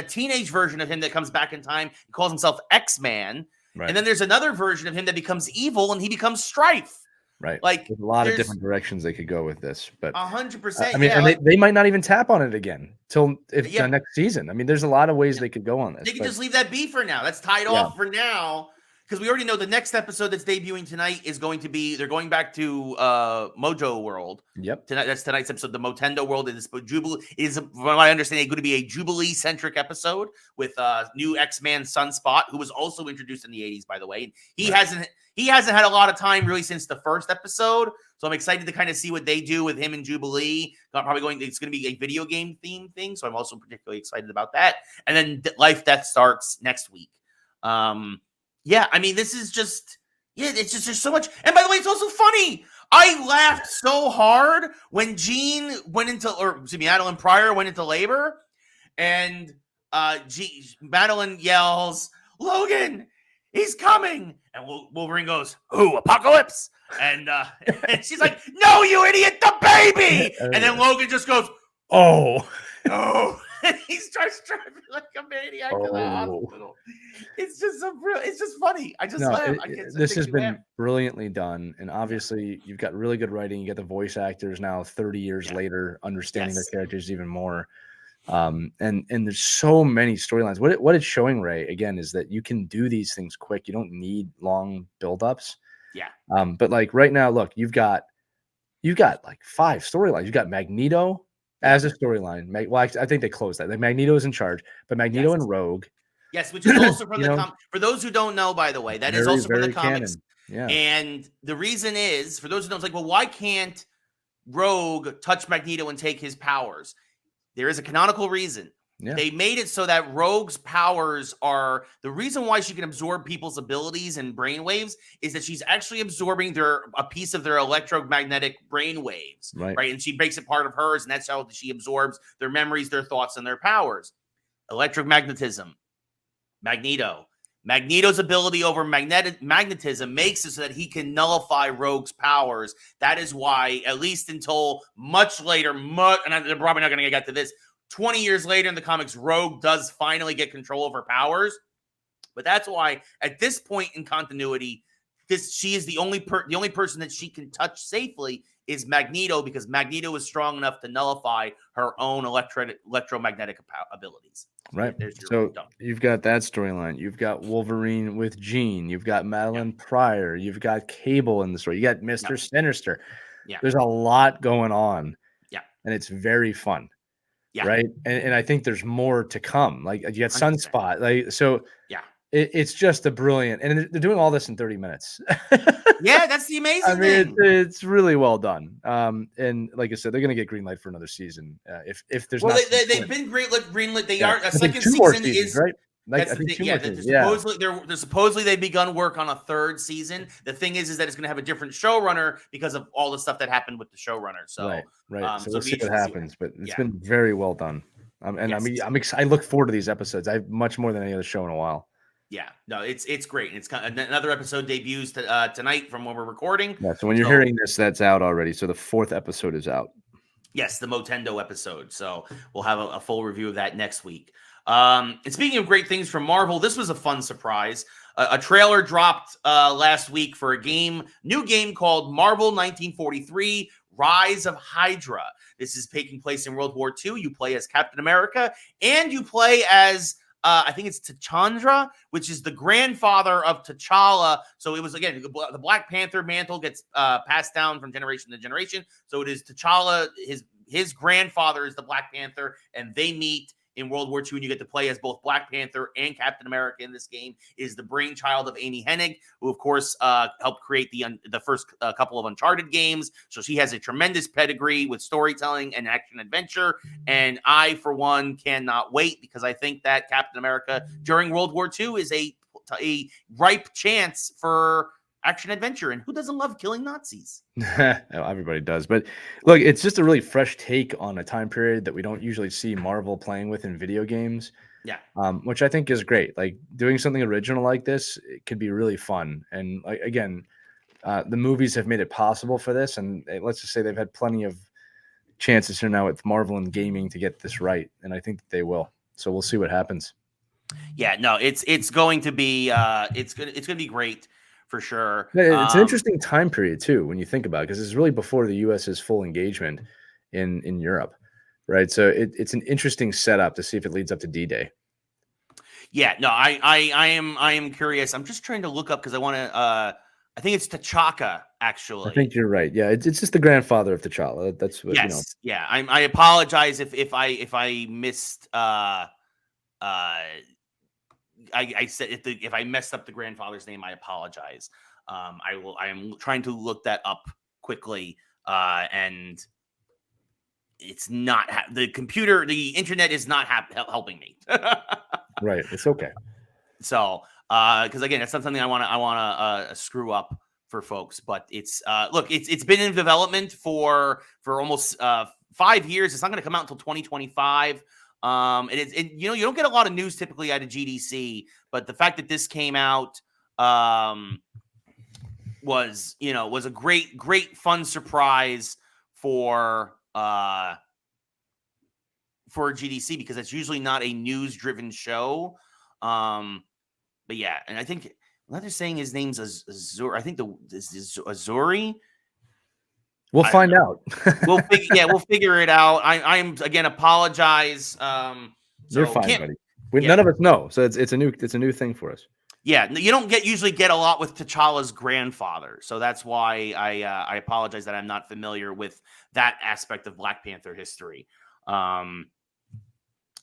teenage version of him that comes back in time. He calls himself X-Man. Right. And then there's another version of him that becomes evil, and he becomes Strife. Right. Like, there's a lot of different directions they could go with this. But 100%. I mean, and they might not even tap on it again till next season. I mean, there's a lot of ways they could go on this. They can just leave that be for now. That's tied off for now. Because we already know the next episode that's debuting tonight is going to be, they're going back to Mojo World. Yep. That's tonight's episode. The Motendo World is Jubilee. Is, from what I understand, going to be a Jubilee-centric episode with new X-Man Sunspot, who was also introduced in the 80s, by the way. He hasn't had a lot of time really since the first episode. So I'm excited to kind of see what they do with him and Jubilee. It's going to be a video game theme thing. So I'm also particularly excited about that. And then Life Death starts next week. Yeah, I mean, this is just, it's just, there's so much. And by the way, it's also funny. I laughed so hard when Madeline Pryor went into labor, and Madeline yells, "Logan, he's coming!" And Wolverine goes, "Who, Apocalypse?" And she's like, "No, you idiot, the baby!" And then Logan just goes, "Oh." he starts driving like a maniac to the Oh. hospital. It's just it's just funny. I just No, laugh. this has been Laugh. brilliantly done, and obviously you've got really good writing. You get the voice actors now, 30 years later, understanding their characters even more. And there's so many storylines. What it's showing, Ray, again, is that you can do these things quick. You don't need long buildups. Yeah. But like right now, look, you've got like 5 storylines. You've got Magneto as a storyline. Well, I think they closed that. Like Magneto is in charge, but Magneto and Rogue. Yes, which is also from the for those who don't know, by the way, that is also from the comics. Canon. Yeah. And the reason is, for those who don't, it's like, well, why can't Rogue touch Magneto and take his powers? There is a canonical reason. Yeah. They made it so that Rogue's powers are the reason why she can absorb people's abilities and brainwaves is that she's actually absorbing a piece of their electromagnetic brainwaves, right? And she makes it part of hers, and that's how she absorbs their memories, their thoughts, and their powers. Electromagnetism, Magneto's ability over magnetism makes it so that he can nullify Rogue's powers. That is why, at least until much later, and I'm probably not going to get to this, 20 years later in the comics, Rogue does finally get control of her powers. But that's why, at this point in continuity, she is the only person that she can touch safely is Magneto, because Magneto is strong enough to nullify her own electromagnetic abilities. Right. So you've got that storyline. You've got Wolverine with Jean. You've got Madeline Pryor. You've got Cable in the story. You got Mr. Sinister. Yeah. There's a lot going on. Yeah. And it's very fun. Yeah. Right. And I think there's more to come. Like you got 100%. Sunspot. Like, so yeah. It's just a brilliant, and they're doing all this in 30 minutes. Yeah, that's the amazing thing. It's really well done. And like I said, they're going to get green light for another season. If there's they've been greenlit. They are a second season is right. Like, that's the thing. Supposedly they've begun work on a third season. The thing is that it's going to have a different showrunner because of all the stuff that happened with the showrunner. So right. So we'll see what happens. But it's been very well done. I'm excited. I look forward to these episodes. I much more than any other show in a while. Yeah, no, it's great. And it's another episode debuts tonight from when we're recording. Yeah, so when you're hearing this, that's out already. So the 4th episode is out. Yes, the Motendo episode. So we'll have a full review of that next week. And speaking of great things from Marvel, this was a fun surprise. A trailer dropped last week for a new game called Marvel 1943: Rise of Hydra. This is taking place in World War II. You play as Captain America, and you play as I think it's T'Chandra, which is the grandfather of T'Challa. So it was, again, the Black Panther mantle gets passed down from generation to generation. So it is T'Challa, his grandfather is the Black Panther, and they meet in World War II, and you get to play as both Black Panther and Captain America in this game. It is the brainchild of Amy Hennig, who, of course, helped create the first couple of Uncharted games. So she has a tremendous pedigree with storytelling and action-adventure, and I, for one, cannot wait, because I think that Captain America during World War II is a ripe chance for action-adventure, and who doesn't love killing Nazis? Everybody does. But look, it's just a really fresh take on a time period that we don't usually see Marvel playing with in video games. Yeah. Which I think is great. Like, doing something original like this, it could be really fun. And again, the movies have made it possible for this. And let's just say they've had plenty of chances here now with Marvel and gaming to get this right. And I think that they will. So we'll see what happens. Yeah, no, it's going to be it's going to be great. For sure. It's an interesting time period, too, when you think about it, because it's really before the U.S.'s full engagement in Europe, right? So it's an interesting setup to see if it leads up to D-Day. Yeah, no, I am curious. I'm just trying to look up because I want to. I think it's T'Chaka, actually. I think you're right. Yeah, it's just the grandfather of T'Challa. That's what, yes. Yeah, I apologize if I missed. I said if I messed up the grandfather's name, I apologize. I am trying to look that up quickly, and it's not the internet is not helping me. Right, it's okay. So, because again, it's not something I want to screw up for folks, but it's look, it's been in development for almost 5 years. It's not going to come out until 2025. You don't get a lot of news typically out of GDC, but the fact that this came out was a great fun surprise for for GDC because it's usually not a news-driven show. But yeah, and I think they're saying his name's Azuri. I think this is Azuri. We'll find out. We'll figure it out. I'm again apologize. You're fine, buddy. None of us know, so it's a new thing for us. Yeah, you don't usually get a lot with T'Challa's grandfather, so that's why I apologize that I'm not familiar with that aspect of Black Panther history.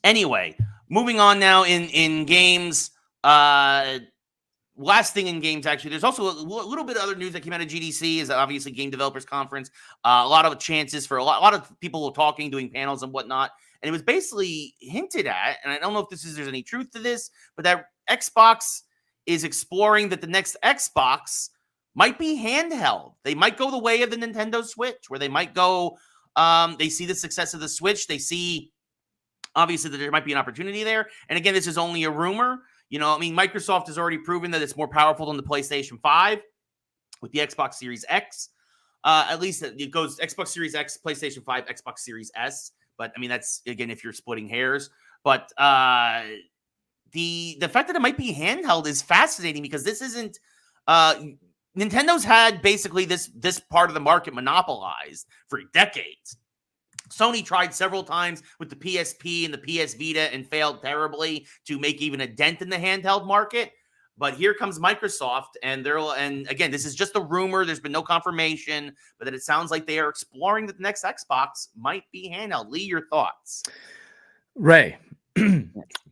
Anyway, moving on now in games. Last thing in games, actually, there's also a little bit of other news that came out of GDC. Is obviously Game Developers Conference. A lot of chances for a lot of people talking, doing panels and whatnot. And it was basically hinted at, and I don't know if there's any truth to this, but that Xbox is exploring that the next Xbox might be handheld. They might go the way of the Nintendo Switch, where they might go, they see the success of the Switch. They see, obviously, that there might be an opportunity there. And again, this is only a rumor. Microsoft has already proven that it's more powerful than the PlayStation 5 with the Xbox Series X. At least it goes Xbox Series X, PlayStation 5, Xbox Series S. But, that's, again, if you're splitting hairs. But, the fact that it might be handheld is fascinating because this isn't Nintendo's had basically this part of the market monopolized for decades. Sony tried several times with the PSP and the PS Vita and failed terribly to make even a dent in the handheld market. But here comes Microsoft, and again, this is just a rumor. There's been no confirmation, but that it sounds like they are exploring that the next Xbox might be handheld. Lee, your thoughts? Ray.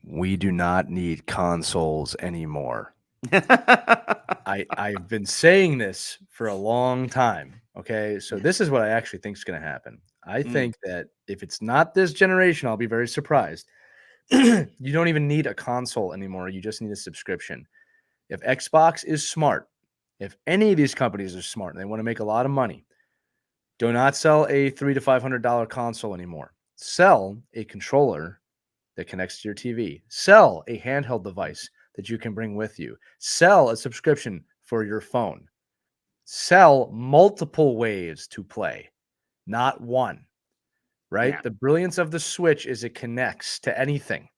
We do not need consoles anymore. I've been saying this for a long time. Okay, so this is what I actually think is going to happen. I think that if it's not this generation, I'll be very surprised. You don't even need a console anymore. You just need a subscription. If Xbox is smart, if any of these companies are smart and they want to make a lot of money, do not sell a $300 to $500 console anymore. Sell a controller that connects to your TV. Sell a handheld device that you can bring with you. Sell a subscription for your phone. Sell multiple ways to play, not one, right? Yeah. The brilliance of the Switch is it connects to anything,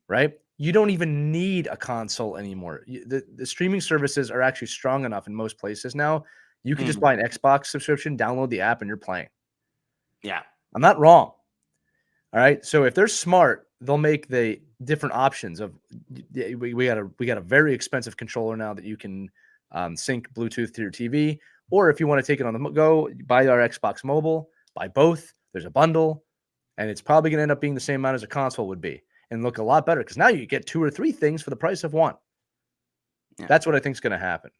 right? You don't even need a console anymore. The streaming services are actually strong enough in most places now. You can just buy an Xbox subscription, download the app, and you're playing. Yeah. I'm not wrong. All right. So if they're smart, they'll make the different options of we got a very expensive controller now that you can sync Bluetooth to your TV, or if you want to take it on the go, buy our Xbox Mobile, buy both. There's a bundle, and it's probably going to end up being the same amount as a console would be, and look a lot better because now you get 2 or 3 things for the price of one. Yeah. That's what I think is going to happen,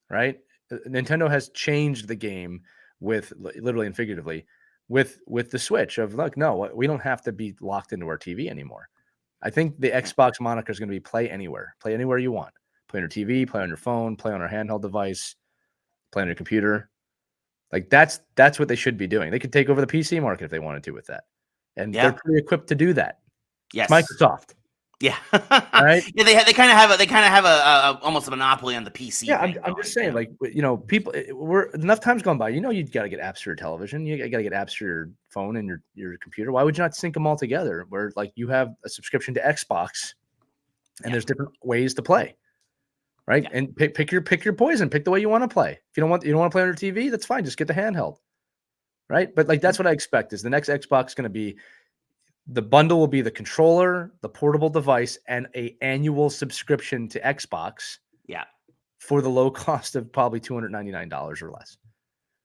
right? Nintendo has changed the game with literally and figuratively with the Switch of look, no, we don't have to be locked into our TV anymore. I think the Xbox moniker is going to be play anywhere you want. Play on your TV, play on your phone, play on our handheld device, play on your computer. Like that's what they should be doing. They could take over the PC market if they wanted to with that. And they're pretty equipped to do that. Yes. Microsoft. Yeah. Right. Yeah, they kind of have a almost a monopoly on the PC. Yeah, I'm just saying, like, people, we're enough times gone by. You got to get apps for your television. You got to get apps for your phone and your computer. Why would you not sync them all together? Where like you have a subscription to Xbox, and there's different ways to play, right? Yeah. And pick your poison. Pick the way you want to play. If you don't want to play on your TV, that's fine. Just get the handheld, right? But like that's what I expect is the next Xbox going to be. The bundle will be the controller, the portable device, and an annual subscription to Xbox. Yeah. For the low cost of probably $299 or less.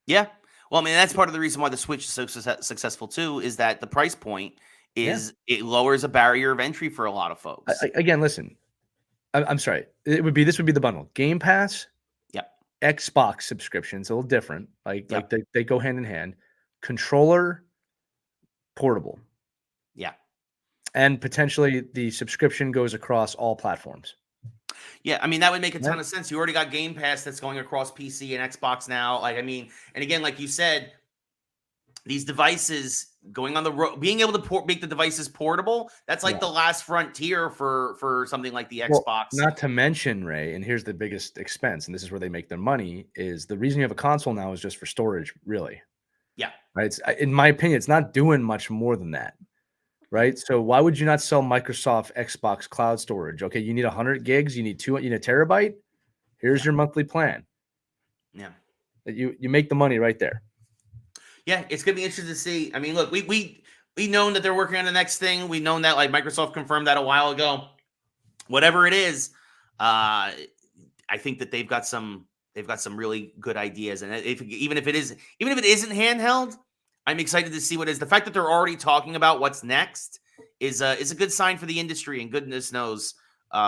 Yeah. Well, I mean, that's part of the reason why the Switch is so successful too, is that the price point is it lowers a barrier of entry for a lot of folks. Again, listen, I'm sorry. This would be the bundle. Game Pass. Yeah. Xbox subscriptions, a little different. Like they go hand in hand. Controller, portable. Yeah. And potentially the subscription goes across all platforms. Yeah, I mean, that would make a ton of sense. You already got Game Pass that's going across PC and Xbox now. Like, I mean, and again, like you said, these devices going on the road, being able to make the devices portable, that's like the last frontier for something like the Xbox. Well, not to mention, Ray, and here's the biggest expense, and this is where they make their money, is the reason you have a console now is just for storage, really. Yeah. Right? In my opinion, it's not doing much more than that. right? So why would you not sell Microsoft Xbox cloud storage? Okay, you need 100 gigs, you need you need a terabyte. Here's your monthly plan. Yeah. You make the money right there. Yeah, it's gonna be interesting to see. I mean, look, we known that they're working on the next thing. We known that, like, Microsoft confirmed that a while ago. Whatever it is, I think that they've got some really good ideas. And even if it isn't handheld, I'm excited to see what is. The fact that they're already talking about what's next is a good sign for the industry. And goodness knows,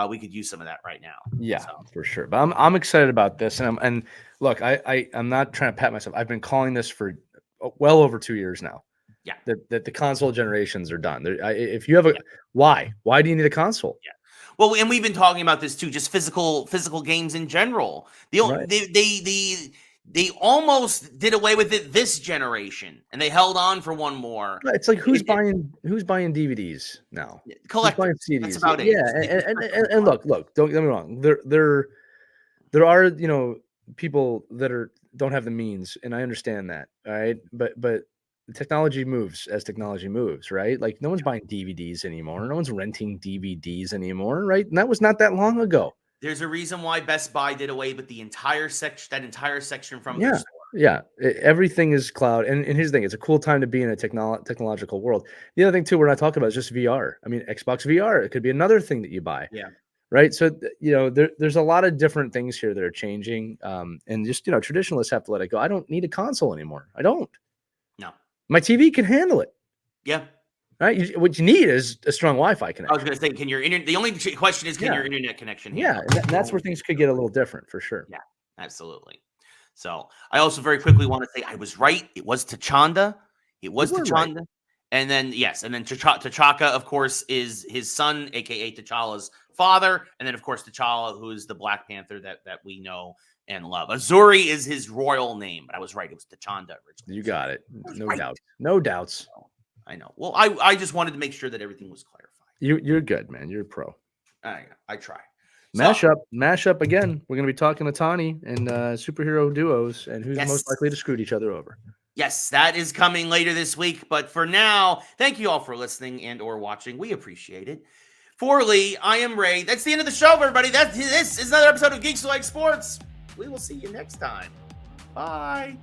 we could use some of that right now. Yeah, for sure. But I'm excited about this. And look, I'm not trying to pat myself. I've been calling this for well over 2 years now. Yeah. That the console generations are done. If you have why do you need a console? Yeah. Well, and we've been talking about this too, just physical games in general. They almost did away with it this generation, and they held on for one more. It's like who's buying DVDs now? Collectors. CDs. That's about it. Yeah, and look, don't get me wrong. There are, you know, people that don't have the means, and I understand that. All right, but the technology moves as technology moves, right? Like no one's buying DVDs anymore. No one's renting DVDs anymore, right? And that was not that long ago. There's a reason why Best Buy did away with the entire section from their store. Yeah, everything is cloud. And here's the thing: it's a cool time to be in a technological world. The other thing too, we're not talking about is just VR. I mean, Xbox VR. It could be another thing that you buy. Yeah. Right. So you know, there's a lot of different things here that are changing. And just, you know, traditionalists have to let it go. I don't need a console anymore. I don't. No. My TV can handle it. Yeah. Right. What you need is a strong Wi-Fi connection. I was going to say, can your internet? The only question is, can your internet connection handle? Yeah, and that's where things could get a little different for sure. Yeah, absolutely. So I also very quickly want to say I was right. It was Tachanda. It was Tachanda. Right. And then T'Chaka, of course, is his son, aka T'Challa's father, and then of course T'Challa, who is the Black Panther that we know and love. Azuri is his royal name, but I was right. It was Tachanda originally. You got it. No doubts. I know. Well, I just wanted to make sure that everything was clarified. You're good, man. You're a pro. I try. Mash up again. We're going to be talking Ohtani and superhero duos and who's most likely to screw each other over. Yes, that is coming later this week. But for now, thank you all for listening and or watching. We appreciate it. For Lee, I am Ray. That's the end of the show, everybody. This is another episode of Geeks Who Like Sports. We will see you next time. Bye.